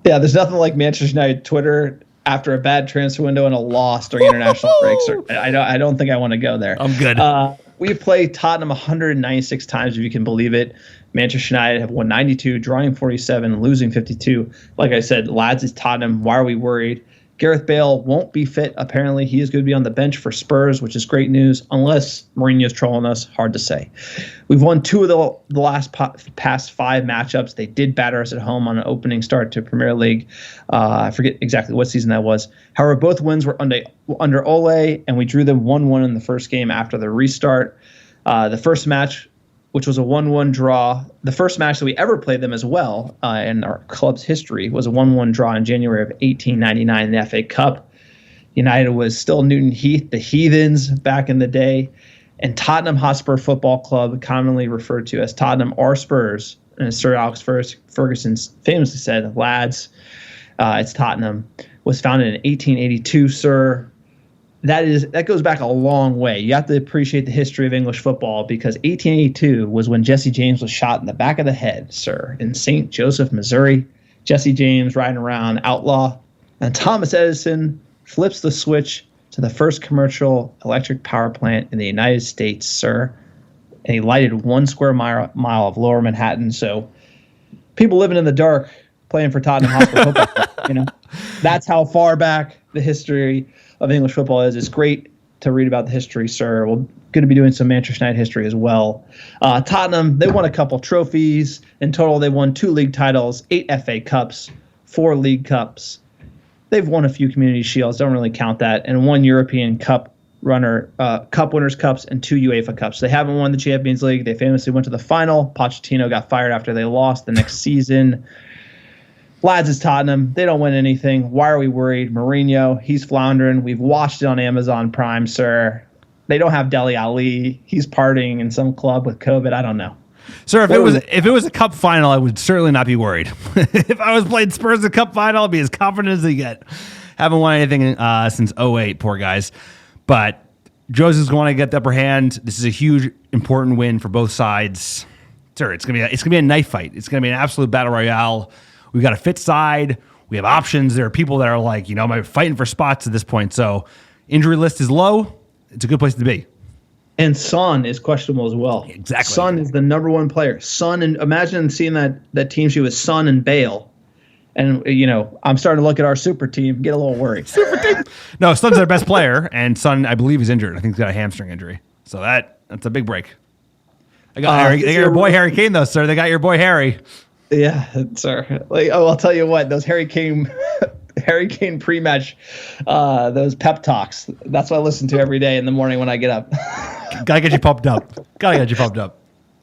Yeah, there's nothing like Manchester United Twitter after a bad transfer window and a loss during international breaks. I don't think I want to go there. I'm good. We've played Tottenham 196 times, if you can believe it. Manchester United have won 92, drawing 47, losing 52. Like I said, lads, it's Tottenham. Why are we worried? Gareth Bale won't be fit. Apparently, he is going to be on the bench for Spurs, which is great news, unless Mourinho's trolling us. Hard to say. We've won 2 of the past 5 matchups. They did batter us at home on an opening start to Premier League. I forget exactly what season that was. However, both wins were under Ole, and we drew them 1-1 in the first game after the restart. The first match, which was a 1-1 draw. The first match that we ever played them as well in our club's history was a 1-1 draw in January of 1899 in the FA Cup. United was still Newton Heath, the Heathens back in the day. And Tottenham Hotspur Football Club, commonly referred to as Tottenham or Spurs, and as Sir Alex Ferguson famously said, lads, it's Tottenham, was founded in 1882, sir. That goes back a long way. You have to appreciate the history of English football, because 1882 was when Jesse James was shot in the back of the head, sir, in St. Joseph, Missouri. Jesse James riding around outlaw. And Thomas Edison flips the switch to the first commercial electric power plant in the United States, sir. And he lighted 1 square mile of lower Manhattan. So people living in the dark playing for Tottenham Hotspur Football Club, that's how far back the history of English football is. It's great to read about the history, sir. We're going to be doing some Manchester United history as well. Tottenham, they won a couple trophies. In total, they won 2 league titles, 8 FA Cups, 4 League Cups. They've won a few Community Shields, don't really count that, and 1 European Cup Winners' Cups and 2 UEFA Cups. They haven't won the Champions League. They famously went to the final. Pochettino got fired after they lost the next season. Lads, it's Tottenham. They don't win anything. Why are we worried? Mourinho, he's floundering. We've watched it on Amazon Prime, sir. They don't have Dele Alli. He's partying in some club with COVID. I don't know. Sir, if it was a cup final, I would certainly not be worried. If I was playing Spurs in the cup final, I'd be as confident as they get. Haven't won anything since 2008, poor guys. But Jose's going to get the upper hand. This is a huge, important win for both sides. Sir, it's gonna be a knife fight. It's gonna be an absolute battle royale. We've got a fit side. We have options. There are people that are like, fighting for spots at this point. So injury list is low. It's a good place to be. And Son is questionable as well. Exactly. Son is the number one player. Son, and imagine seeing that team sheet with Son and Bale. And, I'm starting to look at our super team, get a little worried. Super team? No, Son's their best player, and Son, I believe, is injured. I think he's got a hamstring injury. So that's a big break. They got your boy Harry Kane, though, sir. They got your boy Harry. Yeah, sir. I'll tell you what, those Harry Kane pre-match, those pep talks. That's what I listen to every day in the morning when I get up. Gotta get you pumped up.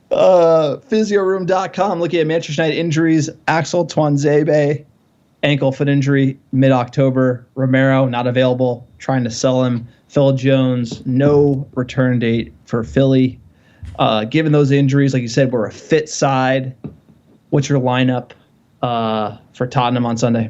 Physioroom.com, looking at Manchester United injuries. Axel Tuanzebe, ankle foot injury, mid-October. Romero, not available, trying to sell him. Phil Jones, no return date for Philly. Given those injuries, like you said, we're a fit side. What's your lineup for Tottenham on Sunday?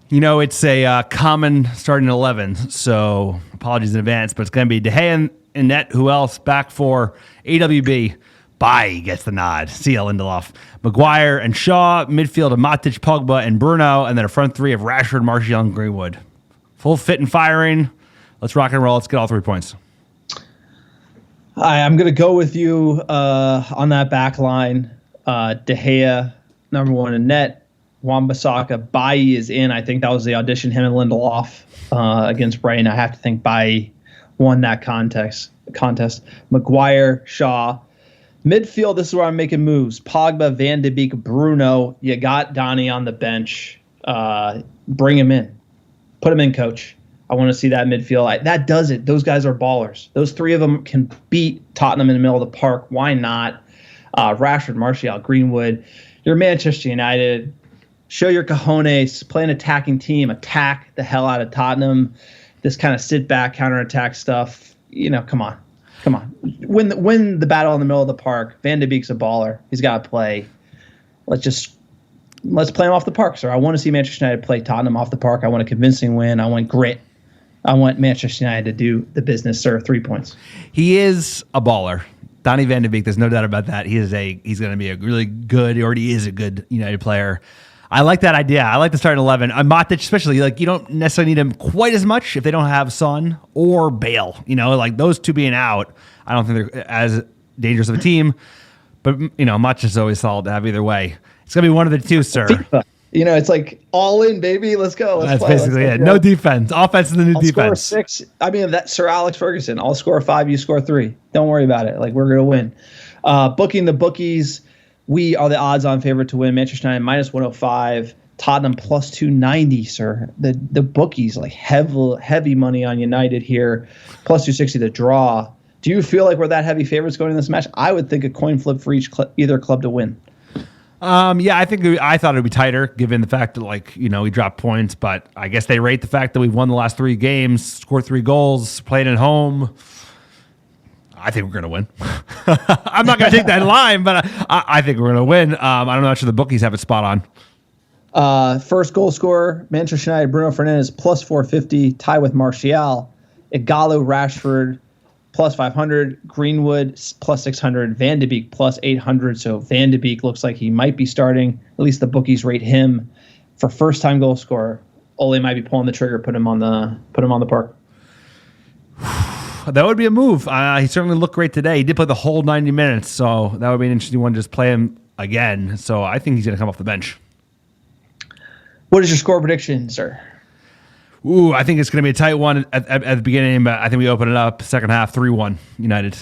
It's a common starting 11, so apologies in advance, but it's going to be De Gea in net. Who else? Back for AWB. Bailly gets the nod. See ya, Lindelof. Maguire and Shaw. Midfield of Matic, Pogba, and Bruno. And then a front three of Rashford, Martial, and Greenwood. Full fit and firing. Let's rock and roll. Let's get all 3 points. I'm going to go with you on that back line. De Gea, number one in net. Wan-Bissaka. Bailly is in. I think that was the audition, him and Lindelof against Brighton. I have to think Bailly won that contest. Maguire, Shaw. Midfield, this is where I'm making moves. Pogba, Van de Beek, Bruno. You got Donny on the bench. Bring him in. Put him in, coach. I want to see that midfield. That does it. Those guys are ballers. Those three of them can beat Tottenham in the middle of the park. Why not? Rashford, Martial, Greenwood. You're Manchester United. Show your cojones. Play an attacking team. Attack the hell out of Tottenham. This kind of sit back, counterattack stuff. Come on. Win the battle in the middle of the park. Van de Beek's a baller. He's got to play. Let's play him off the park, sir. I want to see Manchester United play Tottenham off the park. I want a convincing win. I want grit. I want Manchester United to do the business, sir. 3 points. He is a baller. Donny Van de Beek, there's no doubt about that. He's going to be a really good, he already is a good United player. I like that idea. I like the starting 11. Matic, especially, you don't necessarily need him quite as much if they don't have Son or Bale. Those two being out, I don't think they're as dangerous of a team. But, Matic is always solid to have either way. It's going to be one of the two, sir. It's like all in, baby. Let's go. That's basically it. No defense. Offense is the new defense. I'll score 6. That Sir Alex Ferguson. I'll score 5. You score 3. Don't worry about it. We're going to win. Booking the bookies. We are the odds-on favorite to win. Manchester United minus 105. Tottenham plus 290, sir. The bookies, heavy money on United here. Plus 260 the draw. Do you feel like we're that heavy favorites going in this match? I would think a coin flip for either club to win. Yeah, I thought it would be tighter given the fact that we dropped points, but I guess they rate the fact that we've won the last 3 games, scored 3 goals, played at home. I think we're going to win. I'm not going to take that line, but I think we're going to win. I'm not sure the bookies have it spot on. First goal scorer, Manchester United, Bruno Fernandes, plus 450, tie with Martial. Igalo, Rashford, plus 500. Greenwood, plus 600. Van de Beek, plus 800. So Van de Beek looks like he might be starting. At least the bookies rate him for first-time goal scorer. Ole might be pulling the trigger, put him on the park. That would be a move. He certainly looked great today. He did play the whole 90 minutes, so that would be an interesting one to just play him again. So I think he's going to come off the bench. What is your score prediction, sir? Ooh, I think it's going to be a tight one at the beginning, but I think we open it up second half 3-1 United.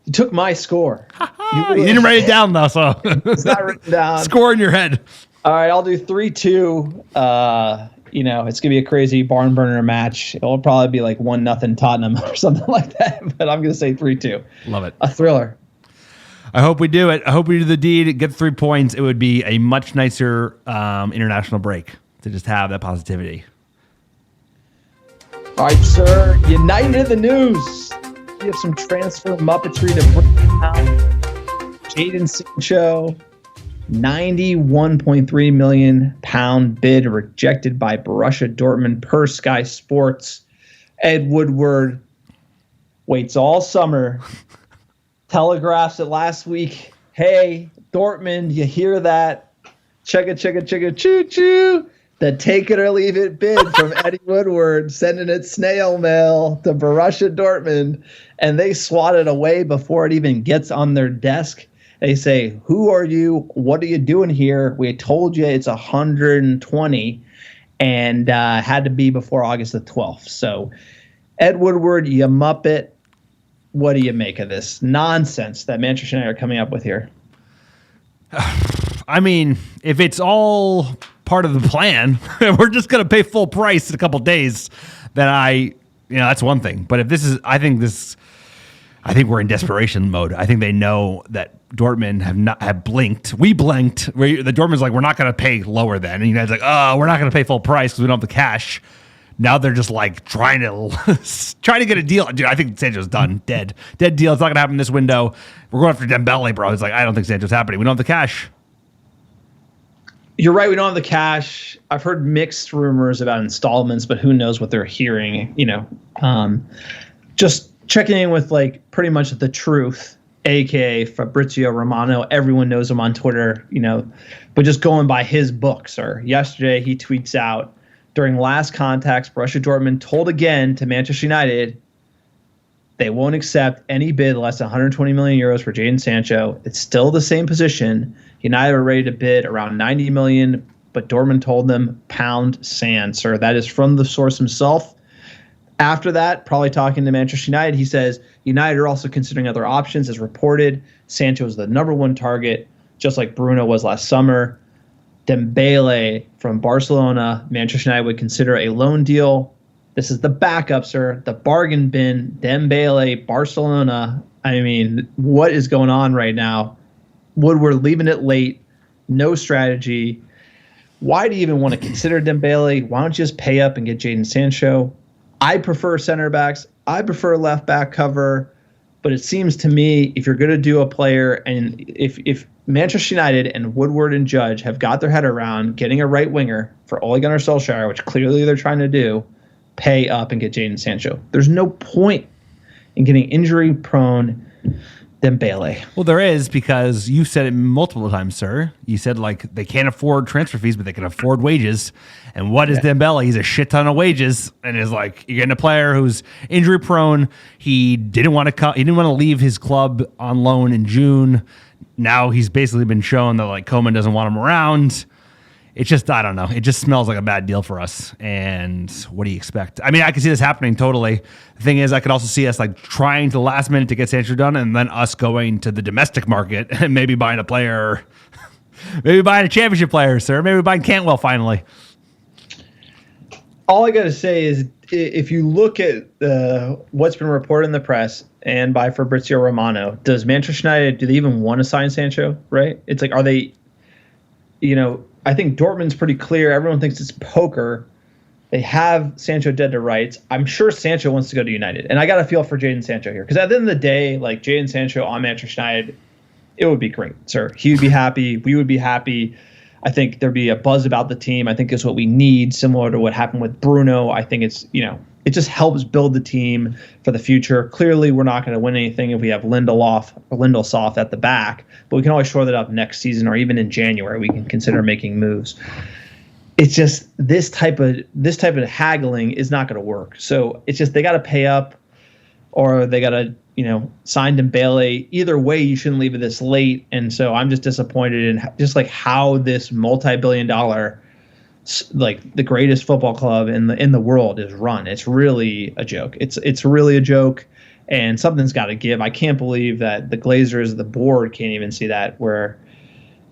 You took my score. You didn't write it down, though, so it's not written down. Score in your head. All right, I'll do 3-2. It's going to be a crazy barn burner match. It'll probably be like 1-0 Tottenham or something like that, but I'm going to say 3-2. Love it. A thriller. I hope we do it. I hope we do the deed, get 3 points. It would be a much nicer international break to just have that positivity. All right, sir. United in the news. We have some transfer muppetry to bring down. Jadon Sancho, £91.3 million bid rejected by Borussia Dortmund per Sky Sports. Ed Woodward waits all summer, telegraphs it last week. Hey, Dortmund, you hear that? Chugga, choo-choo. The take it or leave it bid from Eddie Woodward, sending it snail mail to Borussia Dortmund, and they swat it away before it even gets on their desk. They say, who are you? What are you doing here? We told you it's 120 and had to be before August the 12th. So, Ed Woodward, you muppet, what do you make of this nonsense that Manchester United are coming up with here? I mean, if it's all part of the plan, we're just going to pay full price in a couple of days, then that's one thing. But if this is, I think we're in desperation mode. I think they know that Dortmund have blinked. We blinked. The Dortmund's like, we're not going to pay lower than. And United's like, oh, we're not going to pay full price because we don't have the cash. Now they're just like trying to get a deal. Dude, I think Sancho's done. Dead deal. It's not going to happen this window. We're going after Dembele, bro. It's like, I don't think Sancho's happening. We don't have the cash. You're right. We don't have the cash. I've heard mixed rumors about installments, but who knows what they're hearing, just checking in with like pretty much the truth, aka Fabrizio Romano. Everyone knows him on Twitter, but just going by his book, sir. Yesterday, he tweets out, during last contacts, Borussia Dortmund told again to Manchester United they won't accept any bid less than 120 million euros for Jadon Sancho. It's still the same position. United are ready to bid around 90 million, but Dortmund told them pound sand, sir. That is from the source himself. After that, probably talking to Manchester United, he says United are also considering other options. As reported, Sancho is the number one target, just like Bruno was last summer. Dembele from Barcelona, Manchester United would consider a loan deal. This is the backup, sir. The bargain bin, Dembele, Barcelona. I mean, what is going on right now? Woodward leaving it late, no strategy. Why do you even want to consider Dembele? Why don't you just pay up and get Jadon Sancho? I prefer center backs. I prefer left back cover. But it seems to me if you're going to do a player, and if Manchester United and Woodward and Judge have got their head around getting a right winger for Ole Gunnar Solskjaer, which clearly they're trying to do, pay up and get Jadon Sancho. There's no point in getting injury-prone Dembele. Well, there is, because you said it multiple times, sir. You said like they can't afford transfer fees, but they can afford wages. And what is Dembele? He's a shit ton of wages, and is like you're getting a player who's injury prone. He didn't want to He didn't want to leave his club on loan in June. Now he's basically been shown that like Koeman doesn't want him around. It's just, I don't know. It just smells like a bad deal for us. And what do you expect? I mean, I can see this happening totally. The thing is, I could also see us like trying to last minute to get Sancho done, and then us going to the domestic market and maybe buying a player, maybe buying a championship player, sir. Maybe buying Cantwell finally. All I got to say is if you look at what's been reported in the press and by Fabrizio Romano, does Manchester United, do they even want to sign Sancho, right? It's like, are they, I think Dortmund's pretty clear. Everyone thinks it's poker. They have Sancho dead to rights. I'm sure Sancho wants to go to United. And I got a feel for Jadon Sancho here. Because at the end of the day, like Jadon Sancho on Manchester United, it would be great, sir. He would be happy. We would be happy. I think there'd be a buzz about the team. I think it's what we need, similar to what happened with Bruno. I think it's, it just helps build the team for the future. Clearly, we're not going to win anything if we have Lindelof at the back, but we can always shore that up next season, or even in January, we can consider making moves. It's just this type of haggling is not going to work. So it's just they got to pay up, or they got to sign Dembele. Either way, you shouldn't leave it this late. And so I'm just disappointed in just like how this multi-billion-dollar, like the greatest football club in the world is run. It's really a joke. It's really a joke, and something's got to give. I can't believe that the Glazers, the board, can't even see that, where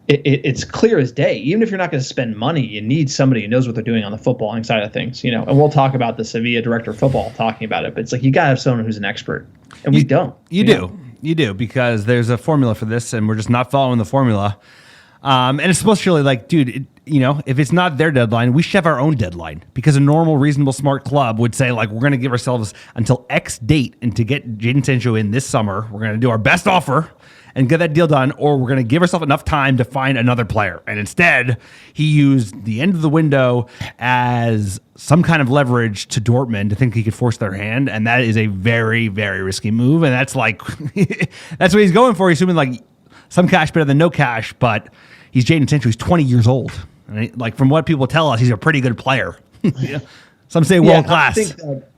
it's clear as day. Even if you're not going to spend money, you need somebody who knows what they're doing on the footballing side of things, And we'll talk about the Sevilla director of football talking about it, but it's like you got to have someone who's an expert, and we don't. You do, because there's a formula for this, and we're just not following the formula. And especially like, dude, if it's not their deadline, we should have our own deadline, because a normal, reasonable, smart club would say, like, we're going to give ourselves until X date, and to get Jadon Sancho in this summer, we're going to do our best offer and get that deal done, or we're going to give ourselves enough time to find another player. And instead, he used the end of the window as some kind of leverage to Dortmund to think he could force their hand, and that is a very, very risky move. And that's like, that's what he's going for. He's assuming like some cash better than no cash, but he's Jadon Sancho. He's 20 years old. And like, from what people tell us, he's a pretty good player. Some say world class. I think that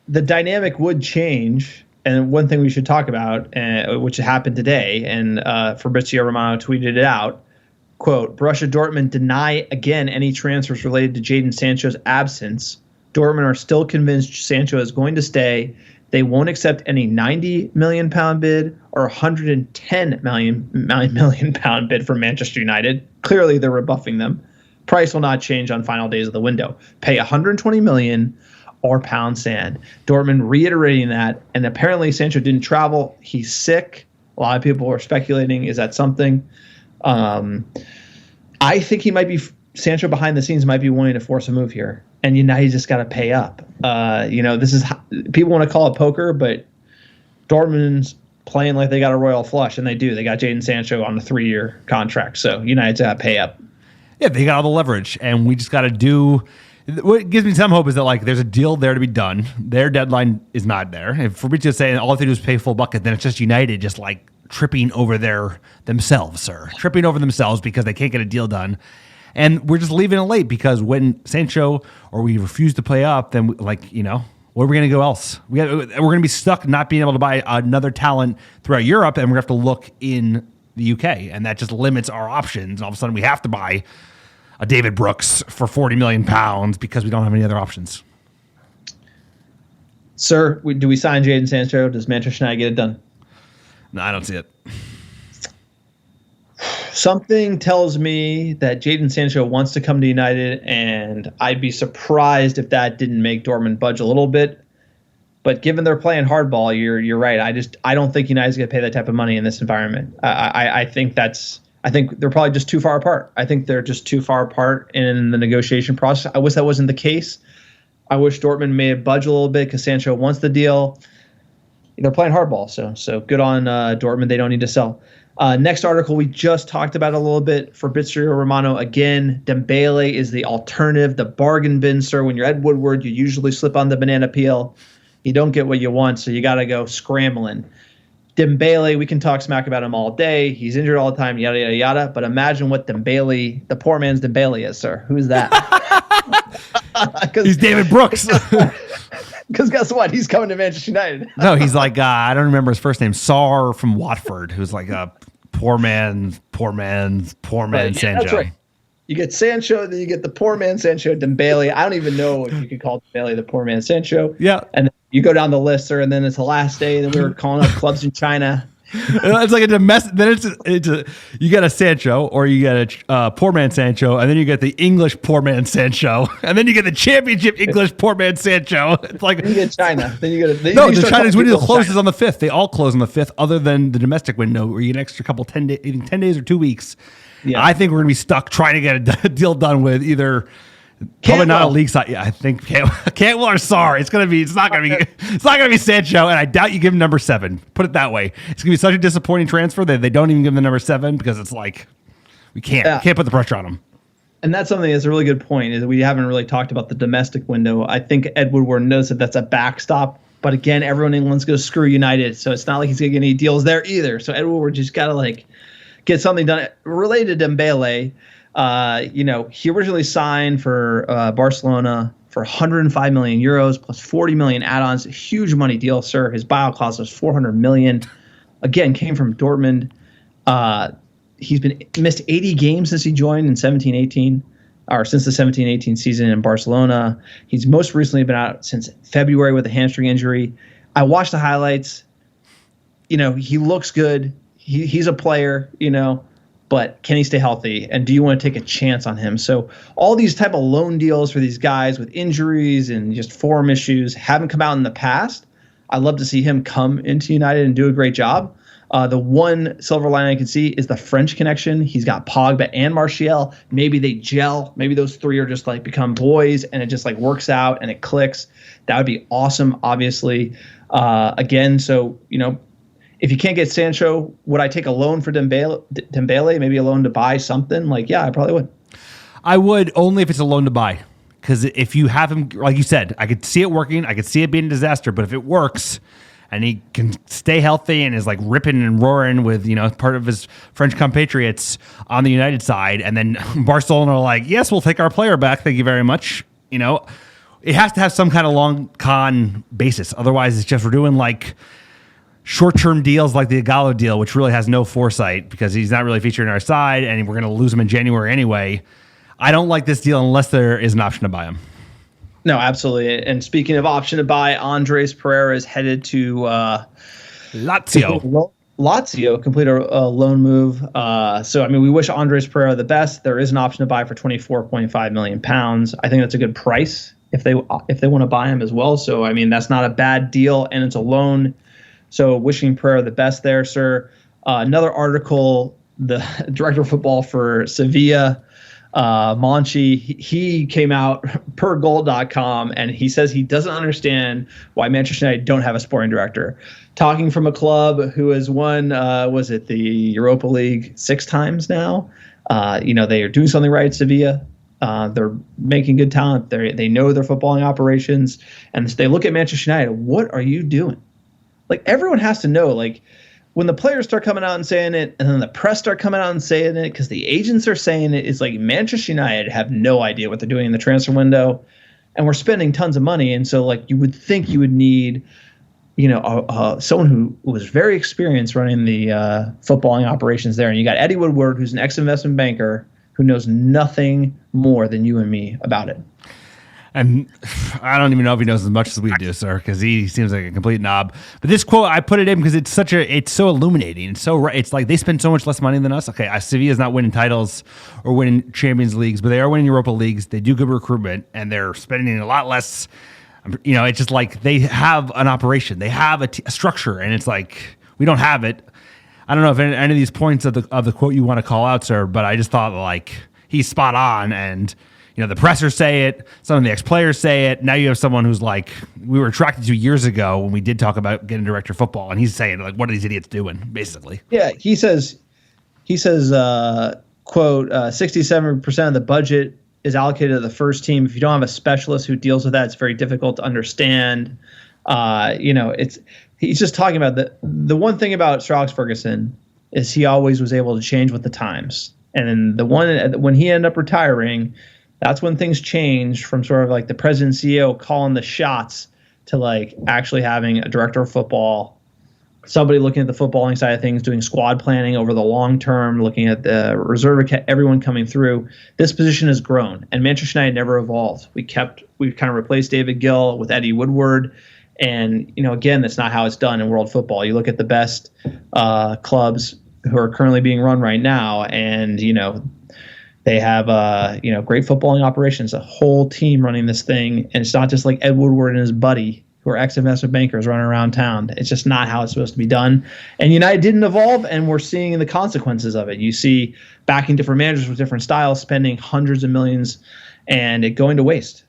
the dynamic would change. And one thing we should talk about, which happened today, and Fabrizio Romano tweeted it out, quote, Borussia Dortmund deny again any transfers related to Jadon Sancho's absence. Dortmund are still convinced Sancho is going to stay. They won't accept any £90 million bid or £110 million bid from Manchester United. Clearly, they're rebuffing them. Price will not change on final days of the window. Pay $120 million or pound sand. Dortmund reiterating that, and apparently Sancho didn't travel. He's sick. A lot of people are speculating, is that something? I think he might be, Sancho behind the scenes might be wanting to force a move here, and United just got to pay up. This is, people want to call it poker, but Dortmund's playing like they got a royal flush, and they do. They got Jadon Sancho on a 3-year contract, so United's got to pay up. Yeah, they got all the leverage, and we just got to do. What gives me some hope is that, like, there's a deal there to be done. Their deadline is not there. If Fabrizio's saying all they do is pay full bucket, then it's just United just like tripping over themselves because they can't get a deal done. And we're just leaving it late, because when Sancho or we refuse to pay up, then where are we going to go else? We're going to be stuck not being able to buy another talent throughout Europe, and we're going to have to look in the UK, and that just limits our options. All of a sudden, we have to buy a David Brooks for £40 million because we don't have any other options. Sir, do we sign Jadon Sancho? Does Manchester United get it done? No, I don't see it. Something tells me that Jadon Sancho wants to come to United, and I'd be surprised if that didn't make Dortmund budge a little bit. But given they're playing hardball, you're right. I don't think United's going to pay that type of money in this environment. I think they're probably just too far apart. I think they're just too far apart in the negotiation process. I wish that wasn't the case. I wish Dortmund may have budged a little bit because Sancho wants the deal. They're playing hardball, so good on Dortmund. They don't need to sell. Next article, we just talked about a little bit. Fabrizio Romano again. Dembele is the alternative, the bargain bin, sir. When you're Ed Woodward, you usually slip on the banana peel. You don't get what you want, so you got to go scrambling. Dembele, we can talk smack about him all day. He's injured all the time, yada, yada, yada. But imagine what Dembele, the poor man's Dembele is, sir. Who's that? He's David Brooks. Because guess what? He's coming to Manchester United. No, he's like, I don't remember his first name, Sar from Watford, who's like a poor man Sancho. That's right. You get Sancho, then you get the poor man Sancho, Dembele. I don't even know if you could call Dembele the poor man Sancho. Yeah. And then you go down the list, sir, and then it's the last day that we were calling up clubs in China. It's like a domestic. Then you get a Sancho, or you get a poor man Sancho, and then you get the English poor man Sancho, and then you get the championship English poor man Sancho. It's like then you get China. Then you get the Chinese window closes on the 5th. They all close on the 5th, other than the domestic window, where you get an extra couple 10 days or 2 weeks. Yeah. I think we're gonna be stuck trying to get a deal done with either. Probably not a league side. Yeah, I think Cantwell or Sarr. It's not gonna be Sancho, and I doubt you give him number 7. Put it that way. It's gonna be such a disappointing transfer that they don't even give him the number 7, because it's like we can't put the pressure on him. And that's something that's a really good point, is that we haven't really talked about the domestic window. I think Ed Woodward knows that that's a backstop, but again, everyone in England's gonna screw United, so it's not like he's gonna get any deals there either. So Ed Woodward just gotta get something done related to Dembele. He originally signed for Barcelona for 105 million euros plus 40 million add-ons. A huge money deal, sir. His buyout clause was 400 million. Again, came from Dortmund. He's missed 80 games since he joined in 17-18, or since the 17-18 season in Barcelona. He's most recently been out since February with a hamstring injury. I watched the highlights. He looks good. He's a player, but can he stay healthy? And do you want to take a chance on him? So all these type of loan deals for these guys with injuries and just form issues haven't come out in the past. I'd love to see him come into United and do a great job. The one silver lining I can see is the French connection. He's got Pogba and Martial. Maybe they gel. Maybe those three are just like become boys and it just like works out and it clicks. That would be awesome, obviously. Again, so, if you can't get Sancho, would I take a loan for Dembele? Maybe a loan to buy something? Like, yeah, I probably would. I would, only if it's a loan to buy. Because if you have him, like you said, I could see it working. I could see it being a disaster. But if it works and he can stay healthy and is like ripping and roaring with, part of his French compatriots on the United side, and then Barcelona are like, yes, we'll take our player back. Thank you very much. It has to have some kind of long con basis. Otherwise, it's just we're doing like short-term deals like the Igalo deal, which really has no foresight because he's not really featured on our side, and we're going to lose him in January anyway. I don't like this deal unless there is an option to buy him. No, absolutely. And speaking of option to buy, Andres Pereira is headed to Lazio. Lazio, complete a loan move. So, we wish Andres Pereira the best. There is an option to buy for £24.5 million. I think that's a good price if they want to buy him as well. So, that's not a bad deal, and it's a loan. So wishing Pereira the best there, sir. Another article, the director of football for Sevilla, Monchi, he came out per goal.com and he says he doesn't understand why Manchester United don't have a sporting director. Talking from a club who has won, was it the Europa League 6 times now? They are doing something right at Sevilla. They're making good talent. They know their footballing operations. And they look at Manchester United. What are you doing? Like, everyone has to know, like, when the players start coming out and saying it, and then the press start coming out and saying it because the agents are saying it, it's like Manchester United have no idea what they're doing in the transfer window, and we're spending tons of money. And so, like, you would think you would need, someone who was very experienced running the footballing operations there. And you got Eddie Woodward, who's an ex-investment banker who knows nothing more than you and me about it. And I don't even know if he knows as much as we do, sir, because he seems like a complete knob. But this quote, I put it in because it's so illuminating. It's like they spend so much less money than us. Okay, Sevilla's not winning titles or winning Champions Leagues, but they are winning Europa Leagues. They do good recruitment, and they're spending a lot less. It's just like they have an operation. They have a structure, and it's like we don't have it. I don't know if any of these points of the quote you want to call out, sir, but I just thought like he's spot on. And the pressers say it, some of the ex-players say it. Now you have someone who's like, we were attracted to years ago when we did talk about getting director of football, and he's saying like, what are these idiots doing, basically? Yeah, he says, quote, 67% of the budget is allocated to the first team. If you don't have a specialist who deals with that, it's very difficult to understand. He's just talking about the one thing about Sir Alex Ferguson is he always was able to change with the times. And then when he ended up retiring, that's when things changed from sort of like the president and CEO calling the shots to like actually having a director of football, somebody looking at the footballing side of things, doing squad planning over the long term, looking at the reserve, everyone coming through. This position has grown, and Manchester United never evolved. We kind of replaced David Gill with Eddie Woodward. And, again, that's not how it's done in world football. You look at the best clubs who are currently being run right now, and, they have, great footballing operations, a whole team running this thing. And it's not just like Ed Woodward and his buddy who are ex-investment bankers running around town. It's just not how it's supposed to be done. And United didn't evolve, and we're seeing the consequences of it. You see backing different managers with different styles, spending hundreds of millions, and it going to waste.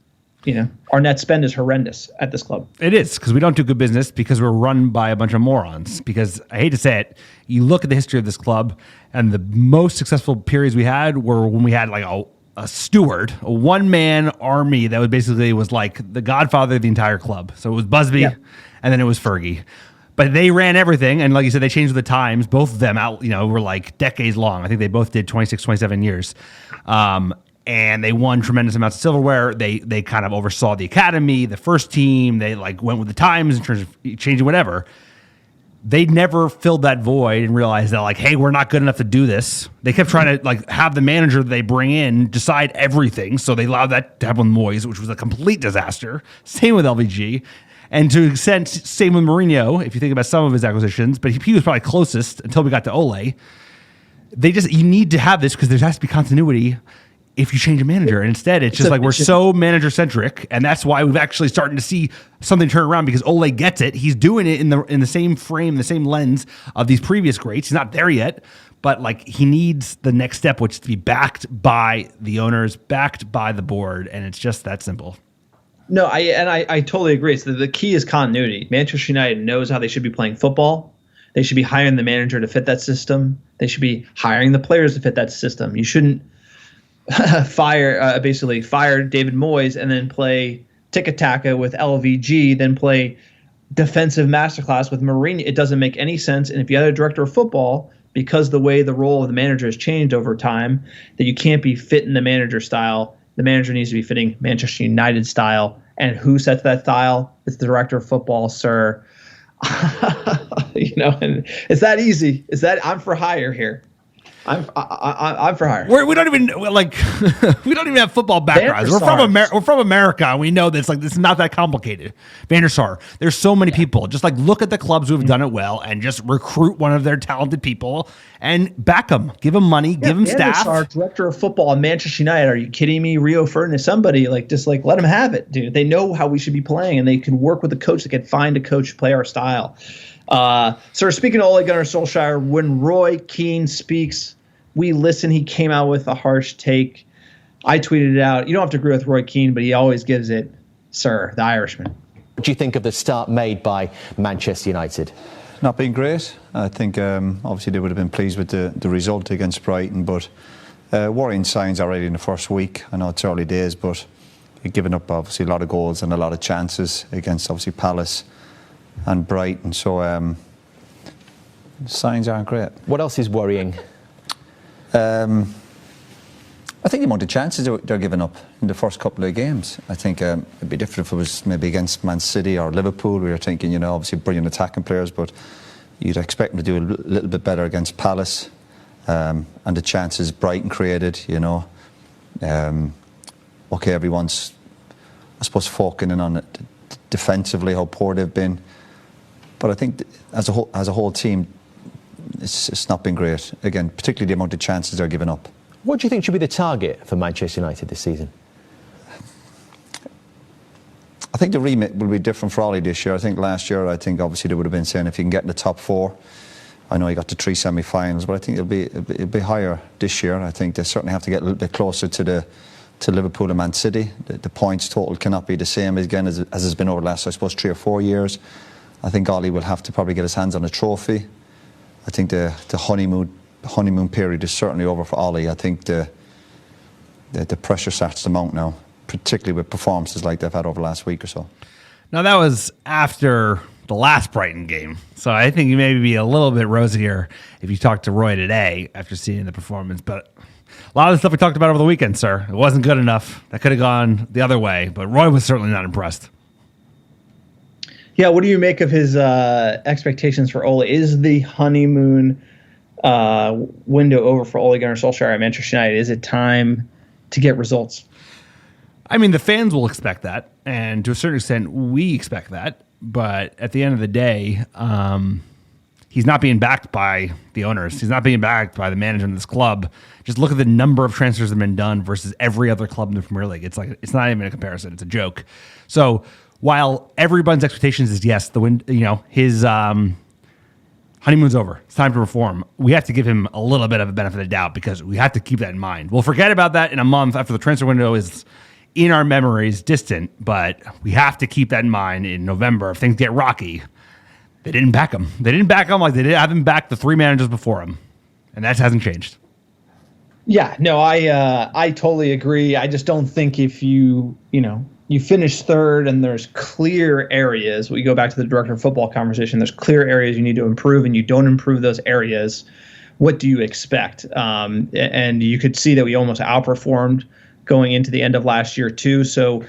Our net spend is horrendous at this club. It is, because we don't do good business, because we're run by a bunch of morons. Because I hate to say it, you look at the history of this club, and the most successful periods we had were when we had like a steward, a one-man army that was like the godfather of the entire club. So it was Busby, and then it was Fergie. But they ran everything, and like you said, they changed with the times. Both of them were like decades long. I think they both did 26, 27 years. And they won tremendous amounts of silverware. They kind of oversaw the academy, the first team. They like went with the times in terms of changing whatever. They never filled that void and realized that like, hey, we're not good enough to do this. They kept trying to like have the manager that they bring in decide everything. So they allowed that to happen with Moyes, which was a complete disaster. Same with LVG. And to an extent, same with Mourinho, if you think about some of his acquisitions. But he was probably closest until we got to Ole. You need to have this because there has to be continuity if you change a manager. And instead, it's just like we're so manager centric, and that's why we've actually starting to see something turn around because Ole gets it. He's doing it in the same frame, the same lens of these previous greats. He's not there yet, but like he needs the next step, which is to be backed by the owners, backed by the board, and it's just that simple. No, I totally agree. So the key is continuity. Manchester United knows how they should be playing football. They should be hiring the manager to fit that system. They should be hiring the players to fit that system. You shouldn't fire David Moyes and then play tiki-taka with LVG, then play defensive masterclass with Mourinho. It doesn't make any sense. And if you have a director of football, because the way the role of the manager has changed over time, that you can't be fitting the manager style. The manager needs to be fitting Manchester United style. And who sets that style? It's the director of football, sir. And it's that easy. I'm for hire here. I'm for hire. We don't even we don't even have football backgrounds. We're from America, and we know that this is not that complicated. Van der Sar, there's so many people. Just look at the clubs who have done it well, and just recruit one of their talented people and back them. Give them money. Give them staff. Van der Sar, director of football at Manchester United. Are you kidding me? Rio Ferdinand, somebody let them have it, dude. They know how we should be playing, and they can work with a coach. They can find a coach to play our style. So speaking of Ole Gunnar Solskjaer, when Roy Keane speaks, we listen. He came out with a harsh take. I tweeted it out. You don't have to agree with Roy Keane, but he always gives it, sir, the Irishman. What do you think of the start made by Manchester United? Not been great. I think obviously they would have been pleased with the result against Brighton, but worrying signs already in the first week. I know it's early days, but you've given up obviously a lot of goals and a lot of chances against obviously Palace and Brighton. So signs aren't great. What else is worrying? I think the amount of chances they're giving up in the first couple of games. I think it'd be different if it was maybe against Man City or Liverpool. We were thinking, obviously brilliant attacking players, but you'd expect them to do a little bit better against Palace. And the chances Brighton created, okay, everyone's, I suppose, focusing in on it defensively, how poor they've been. But I think as a whole team, it's not been great. Again, particularly the amount of chances they're giving up. What do you think should be the target for Manchester United this season? I think the remit will be different for Ollie this year. I think last year, obviously they would have been saying if you can get in the top four. I know he got to 3 semi-finals, but I think it'll be higher this year. I think they certainly have to get a little bit closer to Liverpool and Man City. The points total cannot be the same again as it's been over the last, I suppose, 3 or 4 years. I think Ollie will have to probably get his hands on a trophy. I think the honeymoon period is certainly over for Ollie. I think the pressure starts to mount now, particularly with performances like they've had over the last week or so. Now, that was after the last Brighton game, so I think you may be a little bit rosier if you talk to Roy today after seeing the performance. But a lot of the stuff we talked about over the weekend, sir, it wasn't good enough. That could have gone the other way, but Roy was certainly not impressed. Yeah, what do you make of his expectations for Ole? Is the honeymoon window over for Ole Gunnar Solskjaer at Manchester United? Is it time to get results? I mean, the fans will expect that, and to a certain extent, we expect that. But at the end of the day, he's not being backed by the owners. He's not being backed by the management of this club. Just look at the number of transfers that have been done versus every other club in the Premier League. It's not even a comparison. It's a joke. So while everyone's expectations is yes, his honeymoon's over. It's time to reform. We have to give him a little bit of a benefit of the doubt because we have to keep that in mind. We'll forget about that in a month after the transfer window is in our memories distant, but we have to keep that in mind in November. If things get rocky, they didn't back him. They didn't back him like they haven't backed the 3 managers before him, and that hasn't changed. Yeah, no, I totally agree. I just don't think if you finish third and there's clear areas, we go back to the director of football conversation, there's clear areas you need to improve and you don't improve those areas, what do you expect? And you could see that we almost outperformed going into the end of last year too. So,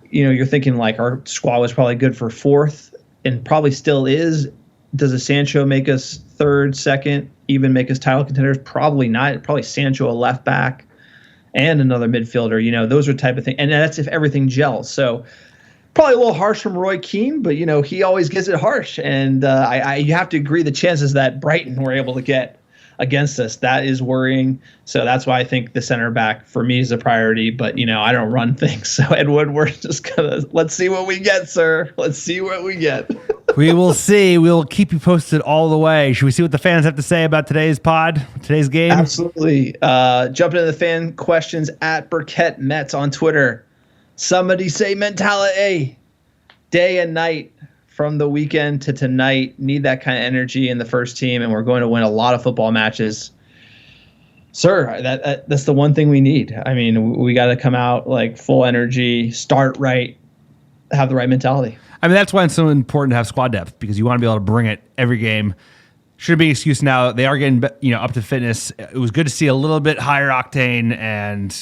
you're thinking like our squad was probably good for 4th and probably still is. Does a Sancho make us 3rd, 2nd, even make us title contenders? Probably not. Probably Sancho, a left back, and another midfielder. Those are the type of things. And that's if everything gels. So probably a little harsh from Roy Keane, but, he always gets it harsh. And you have to agree the chances that Brighton were able to get against us. That is worrying. So that's why I think the center back for me is a priority. But, I don't run things. So Ed Woodward's just let's see what we get, sir. Let's see what we get. We will see. We'll keep you posted all the way. Should we see what the fans have to say about today's pod, today's game? Absolutely. Jump into the fan questions at Burkett Mets on Twitter. Somebody say mentality. Day and night from the weekend to tonight. Need that kind of energy in the first team, and we're going to win a lot of football matches. Sir, that's the one thing we need. I mean, we got to come out like full energy, start right, have the right mentality. I mean, that's why it's so important to have squad depth, because you want to be able to bring it every game. Shouldn't be an excuse now. They are getting up to fitness. It was good to see a little bit higher octane, and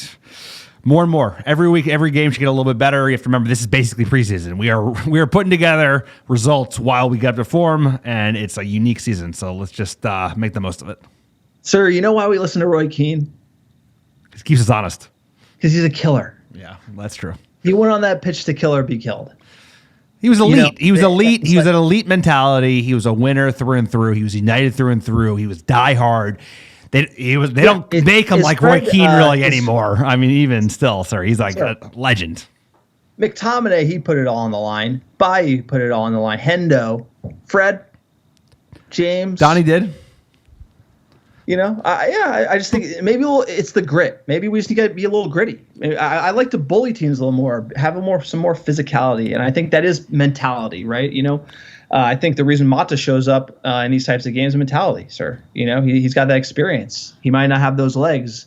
more. Every week, every game should get a little bit better. You have to remember, this is basically preseason. We are putting together results while we get up to form, and it's a unique season. So let's just make the most of it. Sir, you know why we listen to Roy Keane? It keeps us honest. Because he's a killer. Yeah, that's true. He went on that pitch to kill or be killed. He was elite. He was elite. He was an elite mentality. He was a winner through and through. He was united through and through. He was die hard. They don't make him like Roy Keane really anymore. I mean, even still, sir, he's like a legend. McTominay, he put it all on the line. Bailly put it all on the line. Hendo, Fred, James. Donnie did. I just think maybe it's the grit. Maybe we just need to be a little gritty. I like to bully teams a little more, have some more physicality, and I think that is mentality, right? I think the reason Mata shows up in these types of games is mentality, sir. He's got that experience. He might not have those legs.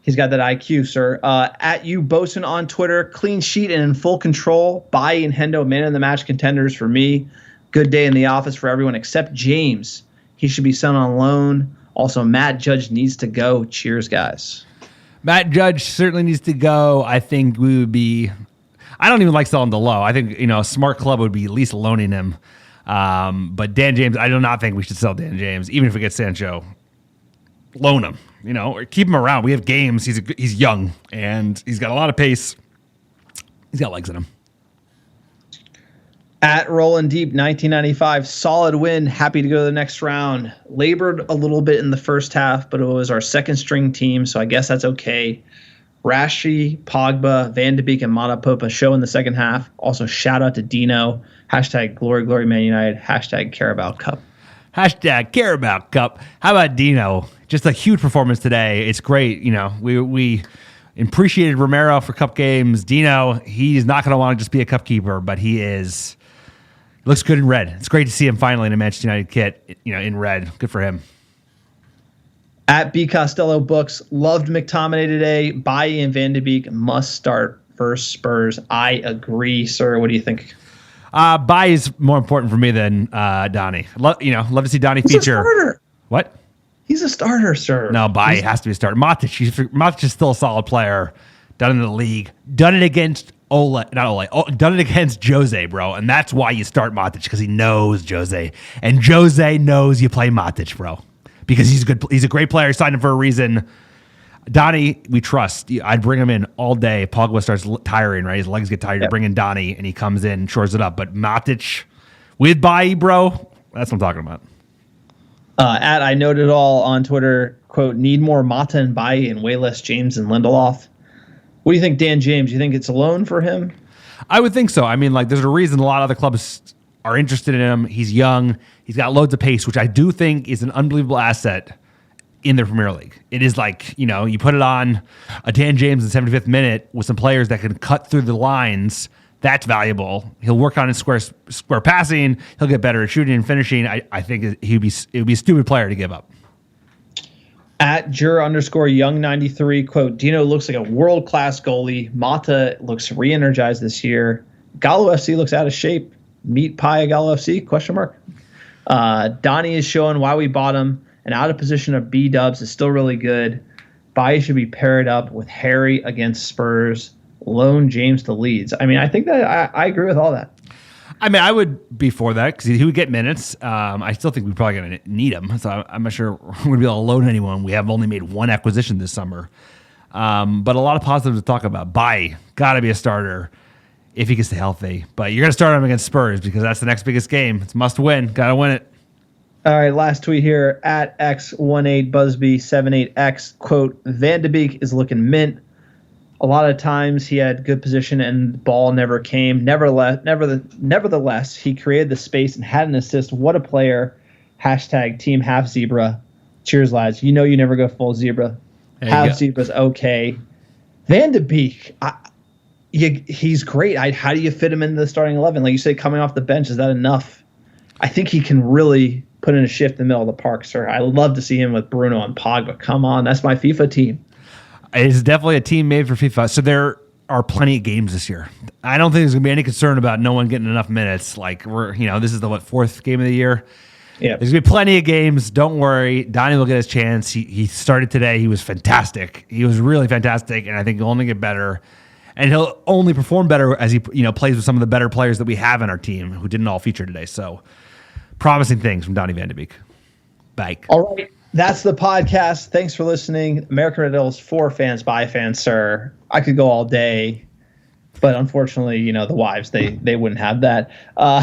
He's got that IQ, sir. At you, Bosun on Twitter, clean sheet and in full control. Bailly and Hendo, man of the match contenders for me. Good day in the office for everyone except James. He should be sent on loan. Also, Matt Judge needs to go. Cheers, guys. Matt Judge certainly needs to go. I think we would be... I don't even like selling the low. I think, a smart club would be at least loaning him. But Dan James, I do not think we should sell Dan James, even if we get Sancho. Loan him, or keep him around. We have games. He's young, and he's got a lot of pace. He's got legs in him. At Roland Deep, 1995, solid win. Happy to go to the next round. Labored a little bit in the first half, but it was our second string team, so I guess that's okay. Rashi, Pogba, Van de Beek, and Matapopa show in the second half. Also, shout out to Dino. # Glory Man United. # Carabao Cup. # Carabao Cup. How about Dino? Just a huge performance today. It's great. We appreciated Romero for cup games. Dino, he's not going to want to just be a cup keeper, but he is. Looks good in red. It's great to see him finally in a Manchester United kit, in red. Good for him. At B Costello Books, loved McTominay today. Bailly and Van de Beek must start versus Spurs. I agree, sir. What do you think? Bailly is more important for me than Donnie. Love to see Donnie feature. He's a starter. What? He's a starter, sir. No, Bailly has to be a starter. Matic is still a solid player. Done in the league. Done it against done it against Jose, bro. And that's why you start Matic, because he knows Jose. And Jose knows you play Matic, bro. Because he's a great player. He signed him for a reason. Donnie, we trust. I'd bring him in all day. Pogba starts tiring, right? His legs get tired. You bring in Donnie, and he comes in and shores it up. But Matic with Bailly, bro, that's what I'm talking about. At I Note It All on Twitter, quote, need more Mata and Bailly and way less James and Lindelof. What do you think, Dan James? You think it's a loan for him? I would think so. I mean, there's a reason a lot of other clubs are interested in him. He's young. He's got loads of pace, which I do think is an unbelievable asset in the Premier League. It is you put it on a Dan James in 75th minute with some players that can cut through the lines. That's valuable. He'll work on his square passing. He'll get better at shooting and finishing. I think it would be a stupid player to give up. At Jur_Young93, quote, Dino looks like a world-class goalie. Mata looks re-energized this year. Gallo FC looks out of shape. Meet Pie at Gallo FC, ? Donnie is showing why we bought him. And out of position of B-dubs is still really good. Bailly should be paired up with Harry against Spurs. Loan James to Leeds. I mean, I think that I agree with all that. I mean, I would be for that because he would get minutes. I still think we're probably going to need him. So I'm not sure we're going to be able to loan anyone. We have only made one acquisition this summer. But a lot of positives to talk about. Bailly, got to be a starter if he can stay healthy. But you're going to start him against Spurs because that's the next biggest game. It's must win. Got to win it. All right, last tweet here at X18Busby78X. Quote, Van de Beek is looking mint. A lot of times he had good position and the ball never came. Nevertheless, he created the space and had an assist. What a player. Hashtag team half zebra. Cheers, lads. You know you never go full zebra. Half zebra's okay. Van de Beek, he's great. How do you fit him in the starting 11? Like you say, coming off the bench, is that enough? I think he can really put in a shift in the middle of the park, sir. I love to see him with Bruno and Pogba. Come on, that's my FIFA team. It's definitely a team made for FIFA. So there are plenty of games this year. I don't think there's gonna be any concern about no one getting enough minutes. Like this is the fourth game of the year. Yeah, there's gonna be plenty of games. Don't worry, Donnie will get his chance. He started today. He was fantastic. He was really fantastic, and I think he'll only get better. And he'll only perform better as he plays with some of the better players that we have in our team who didn't all feature today. So promising things from Donnie Van de Beek. Bye. All right. That's the podcast. Thanks for listening. American Red Devils for fans, by fans, sir. I could go all day, but unfortunately, the wives, they wouldn't have that.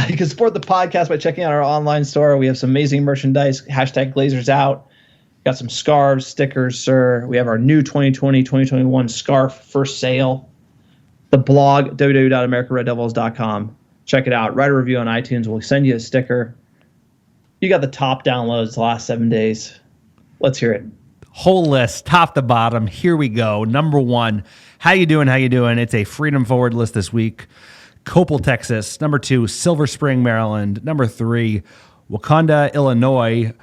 You can support the podcast by checking out our online store. We have some amazing merchandise. Hashtag Glazers out. Got some scarves, stickers, sir. We have our new 2020-2021 scarf for sale. The blog, www.americanreddevils.com. Check it out. Write a review on iTunes. We'll send you a sticker. You got the top downloads the last 7 days. Let's hear it. Whole list, top to bottom. Here we go. Number 1, how you doing? It's a Freedom Forward list this week. Coppell, Texas. Number 2, Silver Spring, Maryland. Number 3, Wakanda, Illinois.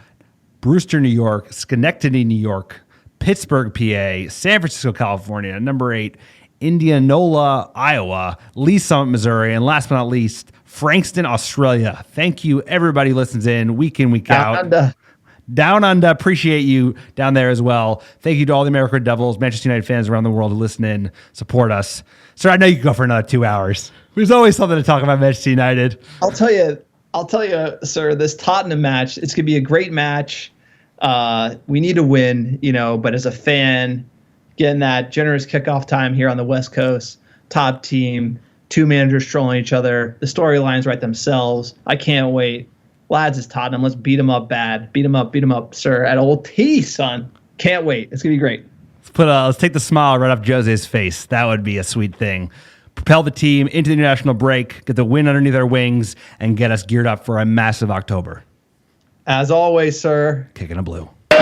Brewster, New York. Schenectady, New York. Pittsburgh, PA. San Francisco, California. Number 8, Indianola, Iowa. Lee Summit, Missouri. And last but not least, Frankston, Australia. Thank you, everybody who listens in, week out. Down under. Appreciate you down there as well. Thank you to all the American Red Devils, Manchester United fans around the world who listen in, support us. Sir, I know you can go for another 2 hours. There's always something to talk about Manchester United. I'll tell you, sir, this Tottenham match, it's going to be a great match. We need to win, but as a fan, getting that generous kickoff time here on the West Coast, top team, 2 managers trolling each other. The storylines write themselves. I can't wait. Lads, it's Tottenham. Let's beat them up bad. Beat them up, sir. At Old T, son. Can't wait. It's going to be great. Let's take the smile right off Jose's face. That would be a sweet thing. Propel the team into the international break, get the win underneath our wings, and get us geared up for a massive October. As always, sir. Kicking a blue. The